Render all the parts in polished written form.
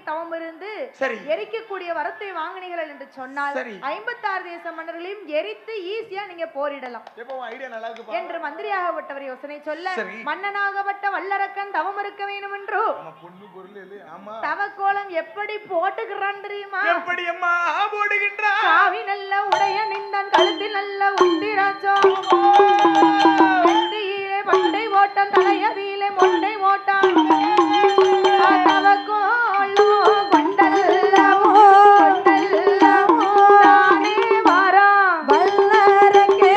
தவம் இருந்து சரி எரிக்கக்கூடிய வரத்தை வாங்கினீர்கள் என்று சொன்னால் 56 தேச மன்னர்களையும் எரித்து ஈஸியா நீங்க போரிடலாம் என்று மந்திரியாகப்பட்டவர் யோசனை சொல்ல மன்னனாகப்பட்ட வல்லரக்கன் தவம் இருக்க வேண்டும் என்றோ தவக்கோலம் எப்படி போட்டுக்கிறான் தெரியுமா? எப்படி அம்மா போடுகின்றான்? காவி நல்ல உடைய நின்றான், கழுத்தில் நல்ல உத்திராச்சம், நெத்தியிலே பண்டை ஓட்டான், தலையதியிலே மொண்டை ஓட்டான், தவக்கோலம் கொண்டல்லவோ கொண்டல்லவோ தானே வாரா வல்லரக்கே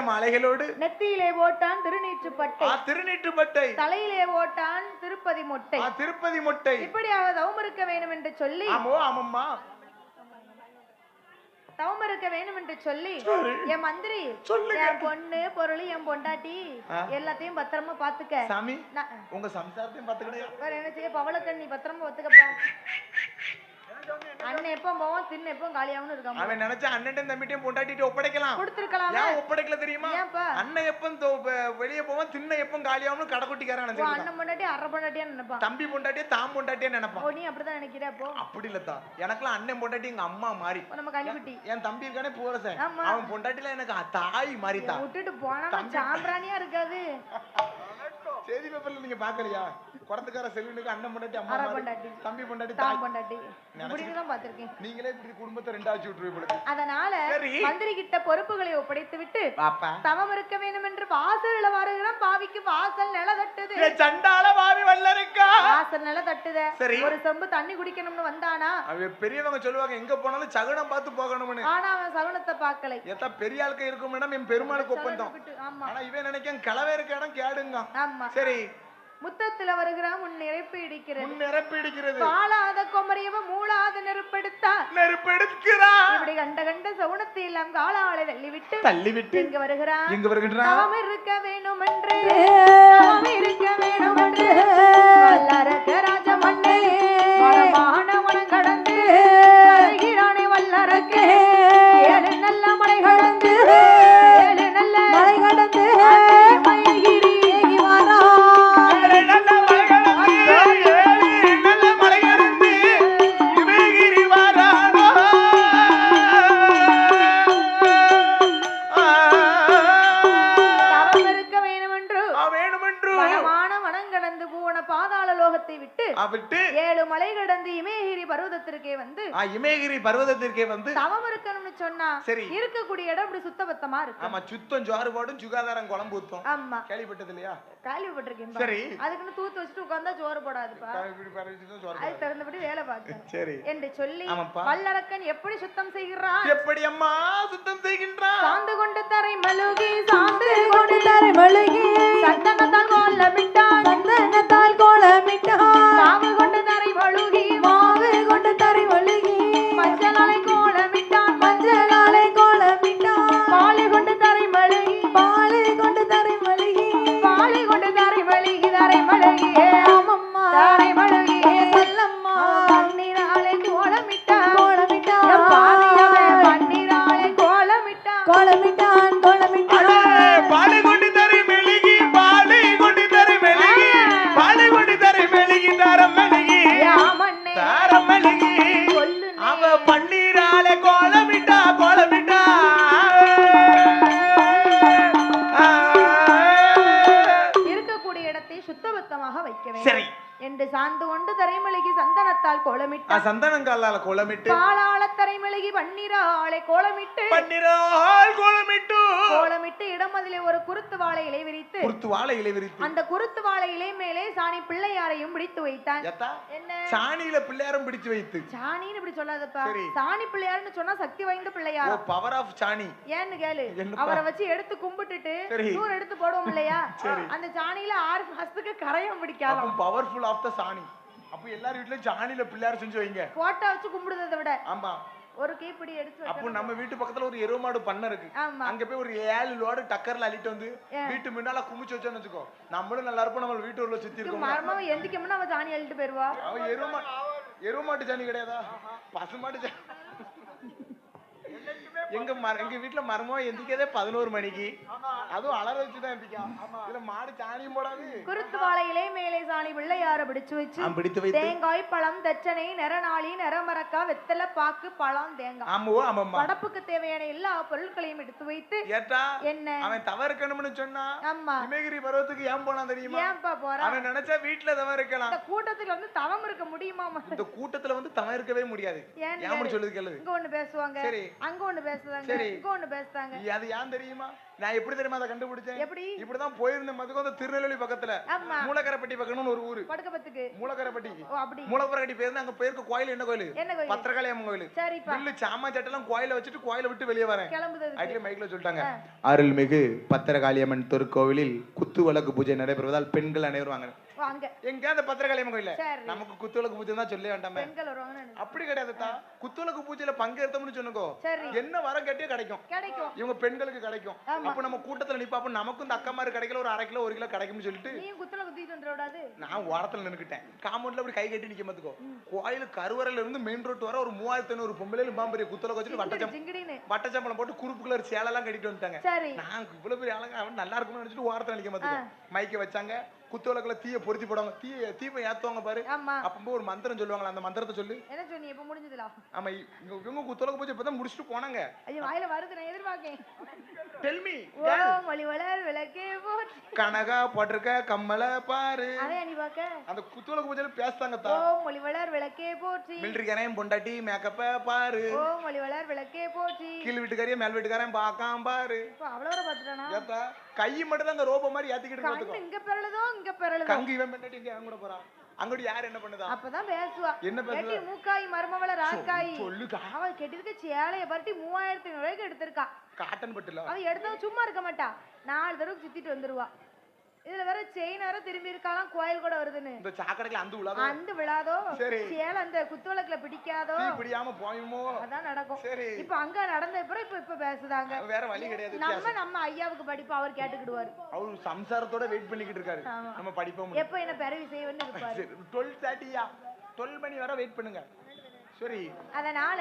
மாலைகளோடு நெத்தியிலே ஓட்டான் திருநீற்றுப்பட்டை, தலையிலே ஓட்டான் திருப்பதி மொட்டை, இப்படியாக தவம் இருக்க வேண்டும் என்று சொல்லி தவம் இருக்க வேண்டும் என்று சொல்லி என் மந்திரி என் பொண்ணு பொருள் என் பொண்டாட்டி எல்லாத்தையும் பத்திரமா பாத்துக்க சாமி. உங்க சம்சாரத்தையும் பாத்துக்கிட்டே என்ன செய்ய பவளக்கண்ணி பத்திரமா பாத்துக்கப்பா. அண்ணன் எப்ப போவோம் தின்னு எப்ப காலியாவும் இருக்கான். அவன் நினைச்சா அண்ணன் தம்பிட்டையும் பொண்டாட்டிட்டு ஒப்படைக்கலாம், கொடுத்துருக்கலாம். ஏன் ஒப்படைக்கல தெரியுமா? அண்ணன் எப்ப வெளியே போவான் தின்ன எப்ப காலியாவும் கடைக்குட்டிக்காரன் நினைச்சான். அண்ணன் பொண்டாட்டி அரை பொண்டாட்டியா நினைப்பான், தம்பி பொண்டாட்டியே தாம் பொண்டாட்டியா நினைப்பான். நீ அப்படிதான் நினைக்கிற? அப்போ அப்படி இல்லத்தா, எனக்குலாம் அண்ணன் பொண்டாட்டி எங்க அம்மா மாதிரி. நம்ம கனிக்குட்டி என் தம்பி இருக்கானே பூரசன், அவன் பொண்டாட்டில எனக்கு தாய் மாதிரி தான். விட்டுட்டு போனா சாம்பிராணியா இருக்காது. செய்தி பேப்பர்ல நீங்க பாக்கலையா? குறத்துக்கார செல்வனுக்கு அண்ணன் பொண்டாட்டி அம்மா பொண்டாட்டி, தம்பி பொண்டாட்டி தாய் பொண்டாட்டி இப்படிதான் பாத்திருக்கேன். நீங்களே இப்படி குடும்பத்தை ரெண்டாச்சு விட்டுருவீங்க. அதனால மந்திரி கிட்ட பொறுப்புகளை ஒப்படைத்து விட்டு தவம் இருக்க வேண்டும் என்று வாசல்ல வருகிறான். பாவிக்கு வாசல் நில தட்டுது. சண்டால பாவி வல்லருக்கா வாசல் நில தட்டுது. ஒரு செம்பு தண்ணி குடிக்கணும்னு வந்தானா, பெரியவங்க சொல்லுவாங்க எங்க போனாலும் சகுனம் பார்த்து போகணும்னு. ஆனா அவன் சகுனத்தை பார்க்கல. ஏதா பெரிய ஆளுக்கு இருக்கும் மேடம், என் பெருமாளுக்கு ஒப்பந்தம். ஆனா இவன் நினைக்க கிளவே இருக்க இடம் கேடுங்க. ஆமா சரி முத்தத்துல வருகிறான். முன் நெருப்பு இடிக்கிறது, பாலாத குமரியவ மூளாத நெருப்பெடுக்கிறான். இப்படி கண்ட சவுனத்தை எல்லாம் காலாளை தள்ளிவிட்டு இங்க வருகிறான். தவம் இருக்க வேணும் என்று வல்லரக்க ராஜ மன்னே மரமான மனம் கடந்து வருகிறானே வல்லரக்கே. ஏழு நல்ல மலை கடந்து மயில்கிரி வாரா விட்டு 7 மலை கடந்து இமயகிரி பர்வதத்திற்கே வந்து தவம் இருக்கணும்னு சொன்னா இருக்கக்கூடிய இடம் இப்படி சுத்தபத்தமா இருக்கு. ஆமா, சுத்தம் ஜோறு போடும், சுகாதாரம் குழம்பு ஊத்தும். ஆமா, கேள்விப்பட்டது இல்லையா? கேள்விப்பட்டிருக்கேன். சரி, அதுக்குன்னு தூத்து வச்சுட்டு உட்கார்ந்தா ஜோறு போடாதுப்பா, அது திறந்தபடி வேலை பார்க்கணும். சரி என்று சொல்லி வல்லரக்கன் எப்படி சுத்தம் செய்கிறான்? எப்படி அம்மா சுத்தம் செய்கின்றான்? சாந்து கொண்டு தரை மழுகி சந்தனத்தால் கோலமிட்டான், மாவு கொண்டு தரை மழுகி மஞ்சளாலை கோலமிட்டான், பாலை கொண்டு தரை மழுகி தரை மழுகி சொல்லம்மா பன்னீராலை கோலமிட்டான், பன்னீராலை கோலமிட்டான். பாலை கொண்டு தரை மெழுகி தாரம் மெழுகி அவ பன்னீராலே கோலமிட்டா இருக்கக்கூடிய இடத்தை சுத்தபத்தமாக வைக்க வேண்டும் என்று சாந்து கொண்டு தரைமலகி சந்தனத்தால் கோலமிட்டான். சந்தனங்காலால கோலமிட்டு பாலால தரைமலகி பன்னீராலே கோலமிட்டு பன்னீரால் கோலமிட்டு குருத்து வாழை இலை விரித்து அந்த குருத்து வாழை இலை மேலே சாணி பிள்ளையாரையும் பிடித்து வைத்தான். என்ன சாணியில பிள்ளையாரும் பிடிச்சு வைத்து? சாணின்னு இப்படி சொல்லாதப்பா, சாணி பிள்ளையார்னு சொன்னா சக்தி வாய்ந்த பிள்ளையார். பவர் ஆஃப் சாணி. ஏன்னு கேளு, அவரை வச்சு எடுத்து கும்பிட்டுட்டு தூர் எடுத்து போடுவோம் இல்லையா, அந்த சாணியில 6 மாசத்துக்கு கரையும் பிடிக்காது. பவர்ஃபுல் ஆஃப் த சாணி. அப்ப எல்லாரும் வீட்லயும் சாணியில பிள்ளையார் செஞ்சு வைங்க. போட்டோ வச்சு கும்பிடுறதை விட ஆமா ஒரு கைப்பிடி எடுத்து. அப்போ நம்ம வீட்டு பக்கத்துல ஒரு எருமாடு பண்ண இருக்கு. அங்க போய் ஒரு 7 லோடு டக்கர்ல அள்ளிட்டு வந்து வீட்டு முன்னால குமிச்சு வச்சோன்னு வச்சுக்கோ, நம்மளும் நல்லா இருப்போம். நம்ம வீட்டு உள்ள சுத்தி இருக்கோம். மரமாவை எந்திக்கம்னா அவ சாணி அள்ளிட்டு போயிருவா. அவ எருமாட்டு சாணி கிடையாதா, பசுமாட்டு சாணி. எங்க வீட்டுல மரமோ எந்திக்கதே 11 மணிக்கு, அதுவும் அலற வச்சுதான் எந்திக்கா. இதுல மாடு சாணியும் போடாது. குருத்து வாழை இலை மேலே சாணி பிள்ளையார பிடிச்சு வச்சு தேங்காய் பழம் தச்சனை நெறநாளி நெறமரக்கா வெத்தலை பாக்கு பழம் தேங்காய் படப்புக்கு தேவையான எல்லா பொருட்களையும் எடுத்து வைத்து என்ன அவன் தவறுக்கணும்னு சொன்னா இமயகிரி பருவத்துக்கு ஏன் போனா தெரியுமா? ஏன்பா போறான்? அவன் நினைச்சா வீட்டுல தவறு இருக்கலாம். இந்த கூட்டத்துல வந்து தவம் இருக்க முடியுமா? இந்த கூட்டத்துல வந்து தவம் இருக்கவே முடியாது. ஏன் சொல்லுது கேளு. இங்க ஒண்ணு பேசுவாங்க, அங்க ஒண்ணு பேசுவாங்க, இங்க ஒண்ணு பேசுறாங்க. அது ஏன் தெரியுமா? நான் எப்படி தெரியுமா அதை கண்டுபிடிச்சேன்? இப்படிதான் போயிருந்த மதுக்கு வந்து திருநெல்வேலி பக்கத்துல மூலக்கரைப்பட்டி பக்கம்னு ஒரு ஊரு. படுக்கப்பத்துக்கு மூலக்கரைப்பட்டிக்கு மூலக்கரைப்பட்டி போயிருந்தா அங்க போயிருக்க கோயில் என்ன கோயில்? பத்திரகாளி அம்மன் கோயில். பில்லு சாமா சட்டெல்லாம் கோயில வச்சுட்டு கோயில விட்டு வெளியே வரேன். அதுல மைக்ல சொல்லிட்டாங்க, அருள்மிகு பத்திரகாளி அம்மன் திருக்கோவிலில் குத்து விளக்கு பூஜை நடைபெறுவதால் பெண்கள் அனைவரும் வாங்க. எங்க அந்த பத்திரகாளி அம்மன் கோயில நமக்கு குத்து விளக்கு பூஜை தான் சொல்ல வேண்டாமே. அப்படி கிடையாதுதா, குத்து விளக்கு பூஜையில பங்கேற்றோம்னு சொன்னக்கோ என்ன வரம் கேட்டே கிடைக்கும். இவங்க பெண்களுக்கு கிடைக்கும். அப்ப நம்ம கூட்டத்துல நிப்பாப்ப நமக்கும் இந்த அக்கமாரு கிடைக்கல, ஒரு 1/2 கிலோ 1 கிலோ கிடைக்கும்னு சொல்லிட்டு நான் ஓரத்துல நின்னுக்கிட்டேன். காம்பவுண்ட்ல அப்படி கை கட்டி நிக்க மாத்துக்கோ. கோயில் கருவறையில இருந்து மெயின் ரோட் வர ஒரு 3500 பொம்பளைல பாம்பரிய குத்தல வச்சுட்டு வட்டச்சம்பளம் போட்டு குறுப்பு கலர் சேலை எல்லாம் கட்டிட்டு வந்துட்டாங்க. நான் இவ்வளவு பெரிய ஆளுங்க அவன் நல்லா இருக்கும்னு நினைச்சிட்டு ஓரத்துல நிக்க மாத்துக்கோ. மைக்க வச்சாங்க, குத்துவிளக்குல தீய பொருத்தி போடுவாங்க, தீபம் ஏத்துவாங்க பாரு. அப்போ ஒரு மந்திரம் சொல்லுவாங்க, அந்த மந்திரத்தை சொல்லு. என்ன சொன்னீ? இப்ப முடிஞ்சதுல? ஆமா, இவங்க குத்துவிளக்கு பூஜை இப்பதான் முடிச்சிட்டு போனாங்க. ஐயோ வாயில வருது, நான் எதிர்பார்க்கேன். Tell me. ஓ மொழிவளர் விளக்கே போற்றி கனகா போட்டிருக்க கம்மல பாரு. அதே நீ பாக்க அந்த குத்துவிளக்கு பூஜையில பேசுறாங்க தா. ஓ மொழிவளர் விளக்கே போற்றி மிலிட்டரிக்காரன் பொண்டாட்டி மேக்கப்ப பாரு. ஓ மொழிவளர் விளக்கே போற்றி கீழ் வீட்டுக்காரியும் மேல் வீட்டுக்காரன் பாக்காம பாரு. அவ்வளவு பாத்துட்டானா? ஏத்தா கை மட்டும் தான் அந்த ரோபோ மாதிரி ஏத்திக்கிட்டு பாத்துக்கோ. இங்க பெறலதோ இங்க பெறலதோ கங்கி இவன் பண்ணி இங்க அங்க கூட போறான். அங்கடி யார் என்ன பண்ணுதா? அப்பதான் பேசுவா. என்ன பேசுவா? கேட்டி மூக்காய் மர்மவள ராக்காய். சொல்லுடா. அவ கெட்டிதுக்கு சேலைய பர்ட்டி 3500 ரூபாய்க்கு எடுத்துர்க்கா. காட்டன் பட்டுல. அவ எடுத்தவ சும்மா இருக்க மாட்டா. 4 தடவை சுத்திட்டு வந்துருவா. இதுல வேற செயின் வேற திரும்பி இருக்காலாம், கோயில் கூட வருதுன்னு. இந்த சாக்கடையில அந்த விழாதோ சேல அந்த குத்துவிளக்குல பிடிக்காதோ, தீ பிடியாம போயுமோ, அதான் நடக்கும். இப்ப அங்க நடந்த இப்ப பேசுதாங்க. வேற வழி கிடையாது. நம்ம ஐயாவுக்கு படிப்பு அவர் கேட்டுக்கிடுவாரு. அவர் சம்சாரத்தோட வெயிட் பண்ணிக்கிட்டு இருக்காரு. நம்ம படிப்போம். எப்ப என்ன பெருவி செய்வன்னு இருப்பாரு. 12:30 12 மணி வரை வெயிட் பண்ணுங்க. சரி, அதனால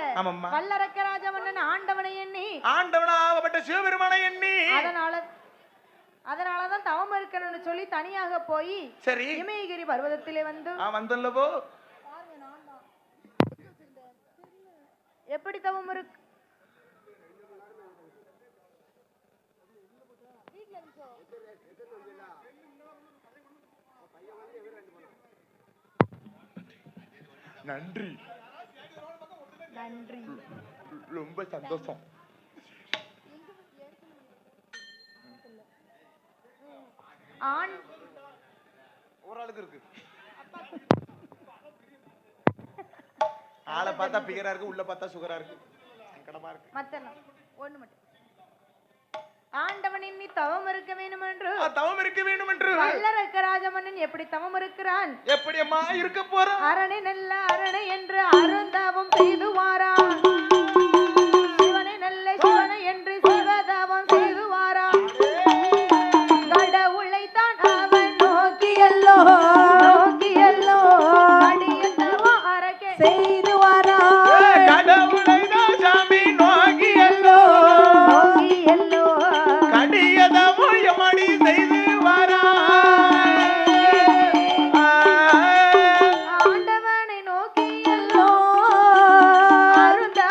வல்லரக்கராஜ மன்னன் ஆண்டவனை எண்ணி, ஆண்டவனாகப்பட்ட சிவபெருமானை எண்ணி, அதனாலதான் தவம் இருக்கணும்னு சொல்லி தனியாக போய் சரி இமயகிரி பர்வதத்திலே வந்து வந்தல்லவோ. எப்படி தவம் இருக்கு? நன்றி நன்றி, ரொம்ப சந்தோஷம். ஒரு ஆளுக்கு இருக்கு. ஆளை பார்த்தா பிகரா இருக்கு, உள்ள பார்த்தா சுகரா இருக்கு, சங்கடமா இருக்கு. மத்தெல்லாம் ஒண்ணு மட்டும். ஆண்டவன் இன்னி தவம் இருக்க வேண்டும் என்று வல்லரக்கராஜ மன்னன் எப்படி தவம் இருக்கிறான்? எப்படி அம்மா இருக்க போறான்? அரணை நல்ல அரணை என்று அருந்தவம் செய்து வாரான். சிவனை நல்ல சிவனை என்று சிவதவம் செய்து வாரான். கடவுளை தான் அவன் நோக்கியல்லோ அடியத்தவம் அரக்கே செய்து வாரான். கடவுளை தான் சாமி நோக்கியல்லோ கடியதவம் எமடி செய்து வாரான். ஆண்டவனை நோக்கியல்லோ அருந்த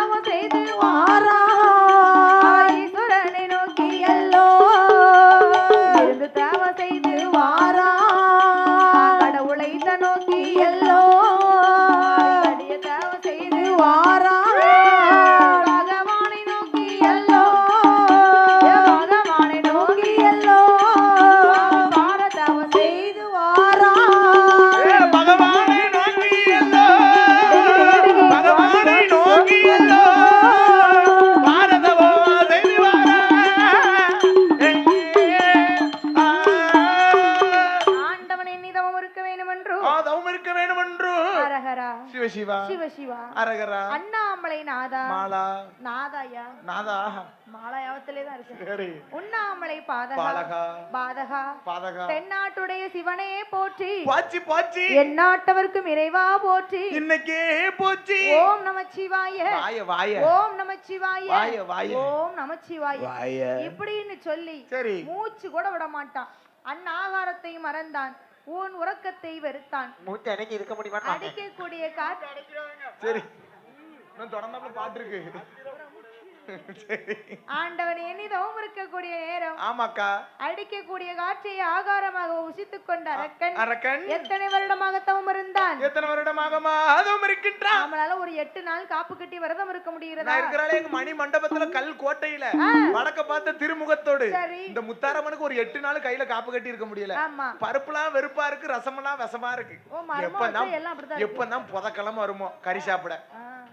சிவா சிவ சிவா அரகரா அண்ணாமலை நாதா மாலா நாதாயா நாதா மாலா யாவத்திலே தான் இருக்கு. சரி உண்ணாமலை பாதகா பாலகா பாதகா பாதகா தென்னாட்டுடைய சிவனே போற்றி பாச்சி பாச்சி எந்நாட்டவர்க்கும் இறைவா போற்றி இன்னைக்கே போச்சு ஓம் நமச்சிவாய வாய வாய ஓம் நமச்சிவாய வாய வாய ஓம் நமச்சிவாய வாய இப்படின்னு சொல்லி சரி மூச்சு கூட விட மாட்டான். அன்னாகாரத்தை மறந்தான், ஊன் உறக்கத்தை வெறுத்தான். மூச்சு அடக்கி இருக்க முடியுமா? அடிக்கக்கூடிய காற்று சரி நான் தொடர்ந்தாப்புல பாட்டு இருக்கு. ஆண்டவன் எண்ணிதவும் இருக்கக்கூடிய நேரம் ஆமாக்கா அடிக்கக்கூடிய காற்றை ஆகாரமாக உசித்துக் கொண்ட அரக்கன் எத்தனை வருடமாக தவம் இருந்தான்? எத்தனை வருடமாக அதுவும் இருக்கின்றான். நம்மளால ஒரு 8 நாள் காப்பு கட்டி விரதம் இருக்க முடிகிறதா? நான் இருக்கிறாளே எங்க மணி மண்டபத்துல கல் கோட்டையில வடக்க பார்த்த திருமுகத்தோடு இந்த முத்தாரம்மனுக்கு ஒரு 8 நாள் கையில காப்பு கட்டி இருக்க முடியல. பருப்புலாம் வெறுப்பா இருக்கு, ரசமெல்லாம் விஷமா இருக்கு. எப்பதான் புதக்கிழமை வருமோ கறி சாப்பிட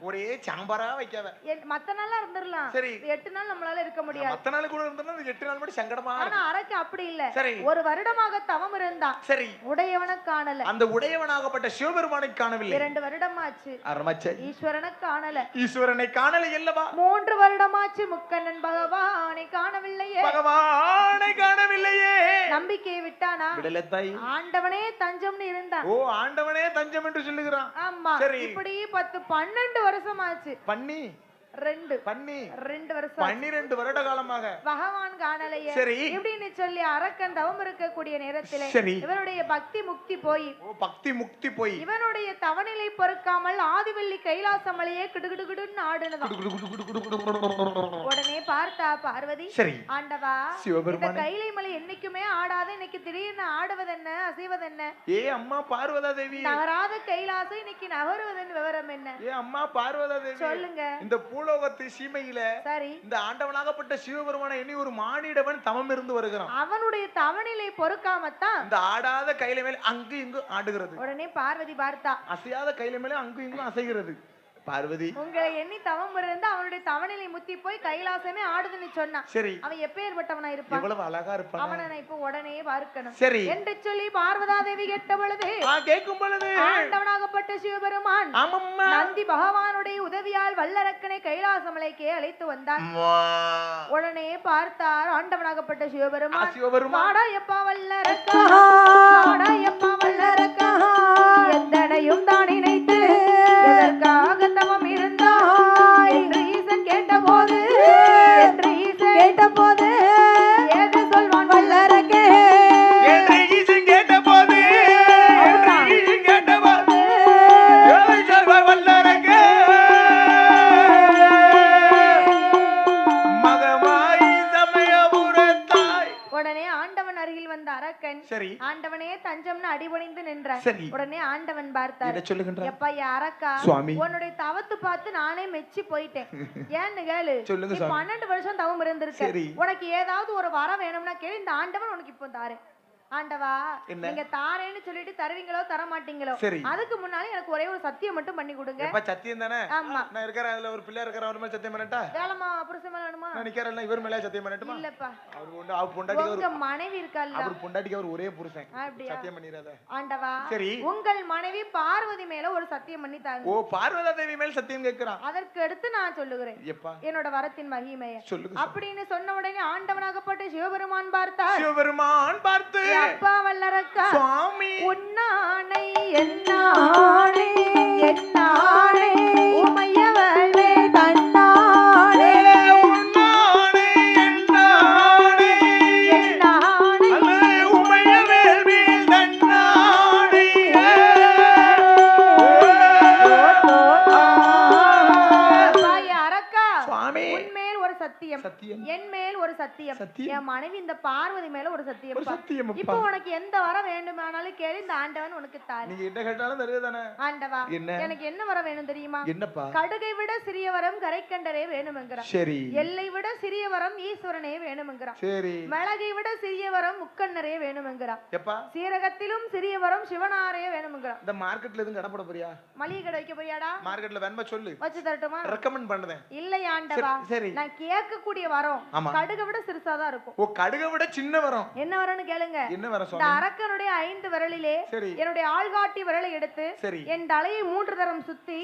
ஒரே சாம்பாரா வைக்காத. மத்த நாளா இருந்துடலாம், சரி 8 நாள் நம்மளால இருக்க முடியாது. மத்த நாள் கூட இருந்தோம்னா 8 நாள் மட்டும் சங்கடமா. ஆனா அரக்கு அப்படி இல்ல. சரி ஒரு வருடமாக தவம் இருந்தான். சரி உடையவனை காணல. அந்த உடையவனாகப்பட்ட சிவபெருமானை காணவில்லை. 2 வருடமாச்சு. அரமச்ச ஈஸ்வரனை காணல. ஈஸ்வரனை காணல அல்லவா? 3 வருடமாச்சு முக்கண்ணன் பகவானை காணவில்லையே. பகவானை காணவில்லையே. நம்பிக்கையை விட்டானா? விடல தாய். ஆண்டவனே தஞ்சம்னு இருந்தான். ஓ ஆண்டவனே தஞ்சம் என்று சொல்லுகிறான். ஆமா. இப்படி 10-12 வருஷமாச்சு. பண்ணி 2 வருஷம் 12 வருட காலமாக பகவான் காணலையே. சரி இப்படின்னு சொல்லி அரக்கன் தவம் இருக்கக்கூடிய நேரத்திலே இவனுடைய பக்தி முக்தி போய் இவனுடைய தவநிலை பொறுக்காமல் ஆதிவள்ளி கைலாசமலையே கிடுகிடுகிடுன்னு ஆடுனதாம். உடனே பார்த்தா பார்வதி, ஆண்டவா இந்த கைலை மலை என்னைக்குமே ஆடாத, இன்னைக்கு திடீர்னு ஆடுவதென்ன அசைவதென்ன? ஏ அம்மா பார்வதா தேவி, நகராத கைலாசம் இன்னைக்கு நகருவதன் விவரம் என்ன? ஏ அம்மா பார்வதா தேவி சொல்லுங்க. இந்த பூலோகத்து சீமையில இந்த ஆண்டவனாகப்பட்ட சிவபெருமானை எண்ணி ஒரு மானிடவன் தவம் இருந்து வருகிறான். அவனுடைய தவநிலை பொறுக்காமத்தான் இந்த ஆடாத கையில மேல அங்கு இங்கு ஆடுகிறது. உடனே பார்வதி பார்த்தா அசையாத கையில மேல அங்கு இங்கு அசைகிறது. பார்வதி உங்களை எண்ணி தவம் இருந்து அவனுடைய தவநிலை முத்தி போய் கைலாசமே ஆடுதுன்னு சொன்னான். சரி அவன் எப்பேற்பட்டவனா இருப்பான்? எவ்வளவு அழகா இருப்பான். அவனை நான் இப்ப உடனே பார்க்கணும். சரி என்று சொல்லி பார்வதா தேவி கேட்ட பொழுது கேட்கும் பொழுது ஆண்டவனாகப்பட்ட சிவபெருமான் நந்தி பகவானுடைய உதவியால் வல்லரக்கனை கைலாசமலைக்கே அழைத்து வந்தான். உடனே பார்த்தார் ஆண்டவனாகப்பட்ட சிவபெருமான், வாடாயப்பா வல்லரக்கா, வாடாயப்பா வல்லரக்கா, எந்தனையும் தான் நினைத்து எதற்காக தவம் இருந்தாய் என்று ஈசன் கேட்டபோது ஏது சொல்வான் வல்லரக்கே? ஈசன் கேட்டபோது வல்லரக்கே மகமாய் சமயபுரத்தாய். உடனே ஆண்டவன் அருகில் வந்த அரக்கன் ஆண்டவனே தஞ்சம்னு அடிபணிந்து நின்றான். உடனே ஆண்டவன் பார்த்தார், எப்பா அரக்கா, உன்னுடைய தவத்து பார்த்து நானே மெச்சி போயிட்டேன். ஏன்னு கேளு, 12 வருஷம் தவம் இருந்திருக்க, உனக்கு ஏதாவது ஒரு வரம் வேணும்னா கேளு, இந்த ஆண்டவன் உனக்கு இப்போ தாரேன். ஆண்டவா நீங்க தாரேன்னு சொல்லிட்டு தருவீங்களோ தர மாட்டீங்களோ, அதுக்கு முன்னாடி எனக்கு ஒரே ஒரு சத்தியம் மட்டும் பண்ணி கொடுங்க. சத்தியம் தானே? ஆமா. நான் இருக்கற அதுல ஒரு பிள்ளை இருக்கற, அவர் மேல சத்தியம் பண்ணட்டா? வேலமா புருஷன் மேல வேணுமா? நான் நிக்கறேன்ல, இவர் மேல சத்தியம் பண்ணட்டுமா? இல்லப்பா, அவர் பொண்டாட்டி, உங்க மனைவி இருக்கல்ல, அவர் பொண்டாட்டிக்கு அவர் ஒரே புருஷன், சத்தியம் பண்ணிராத. ஆண்டவா உங்கள் மனைவி பார்வதி மேல ஒரு சத்தியம் பண்ணி தாங்க. ஓ பார்வதா தேவி மேல சத்தியம் கேக்குறான். அதற்கு அடுத்து நான் சொல்லுகிறேன் என்னோட வரத்தின் மகிமையை சொல்லுங்க அப்படின்னு சொன்ன உடனே ஆண்டவனாகப்பட்ட சிவபெருமான் பார்த்து அப்பா வல்லரக்கா, சுவாமி உன்னானை என்னானே என்னானே உமையவளே தன்னானே உன்னானை என்னானே என்னானே உமையவளே தன்னானே. அரக்கா சுவாமி உன்மேல் ஒரு சத்தியம், என் மேல் ஒரு சத்தியம், என் மனைவி இந்த பார்வதி மேல ஒரு சத்தியம். இப்போ உனக்கு எந்த வரம் வேண்டுமானாலும் கேளு, இந்த ஆண்டவன் உனக்கு தாரு. நீங்க என்ன கேட்டாலும் தருவேதானே? ஆண்டவா எனக்கு என்ன வரம் வேணும் தெரியுமா? என்னப்பா? கடுகை விட சிறிய வரம் கரைக்கண்டரே வேணும்ங்கறான். சரி. எல்லை விட சிறிய வரம் ஈஸ்வரனே வேணும்ங்கறான். சரி. மிளகை விட சிறிய வரம் முக்கண்ணரே வேணும்ங்கறான். எப்பா? சீரகத்திலும் சிறிய வரம் சிவனாரே வேணும்ங்கறான். இந்த மார்க்கெட்ல எதுவும் கடை போட போறியா? மளிகை கடை வைக்க போறியாடா? மார்க்கெட்ல வேணுமா சொல்லு, வச்சு தரட்டுமா? ரெக்கமெண்ட் பண்ணுதேன். இல்ல ஆண்டவா, நான் கேட்க கூடிய வரம் கடுகை விட சிறுசா சின்னதாதான் இருக்கும். ஓ, கடுகை விட சின்ன வரம். என்ன வரம்னு கேளுங்க. என்ன வரம் இந்த சுவாமி? அரக்கனுடைய 5 விரலிலே என்னுடைய ஆள்காட்டி விரலை எடுத்து என் தலையை 3 தரம் சுத்தி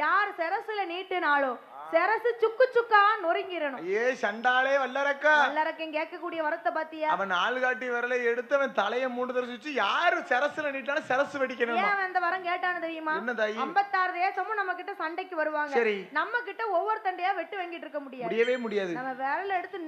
யார் சிரசுல நீட்டுனாலோ சிரசு சுக்கு சுக்கா நொறுங்கிரணும். ஏ சண்டாளே வல்லரக்கா, வல்லரக்கன் கேட்கக்கூடிய வரத்தை பாத்தியா? அவன் ஆள்காட்டி விரலை எடுத்து அவன் தலையை 3 தரம் சுத்தி யாரு சிரசுல நீட்டாலும் சிரசு வெடிக்கணும். ஏன் அந்த வரம் கேட்டானு தெரியுமா? 56 தேசமும் நம்ம கிட்ட சண்டைக்கு வருவாங்க. நம்ம கிட்ட ஒவ்வொரு தண்டையா வெட்டு வாங்கிட்டு இருக்க முடியவே முடியாது. நம்ம விரல எடுத்து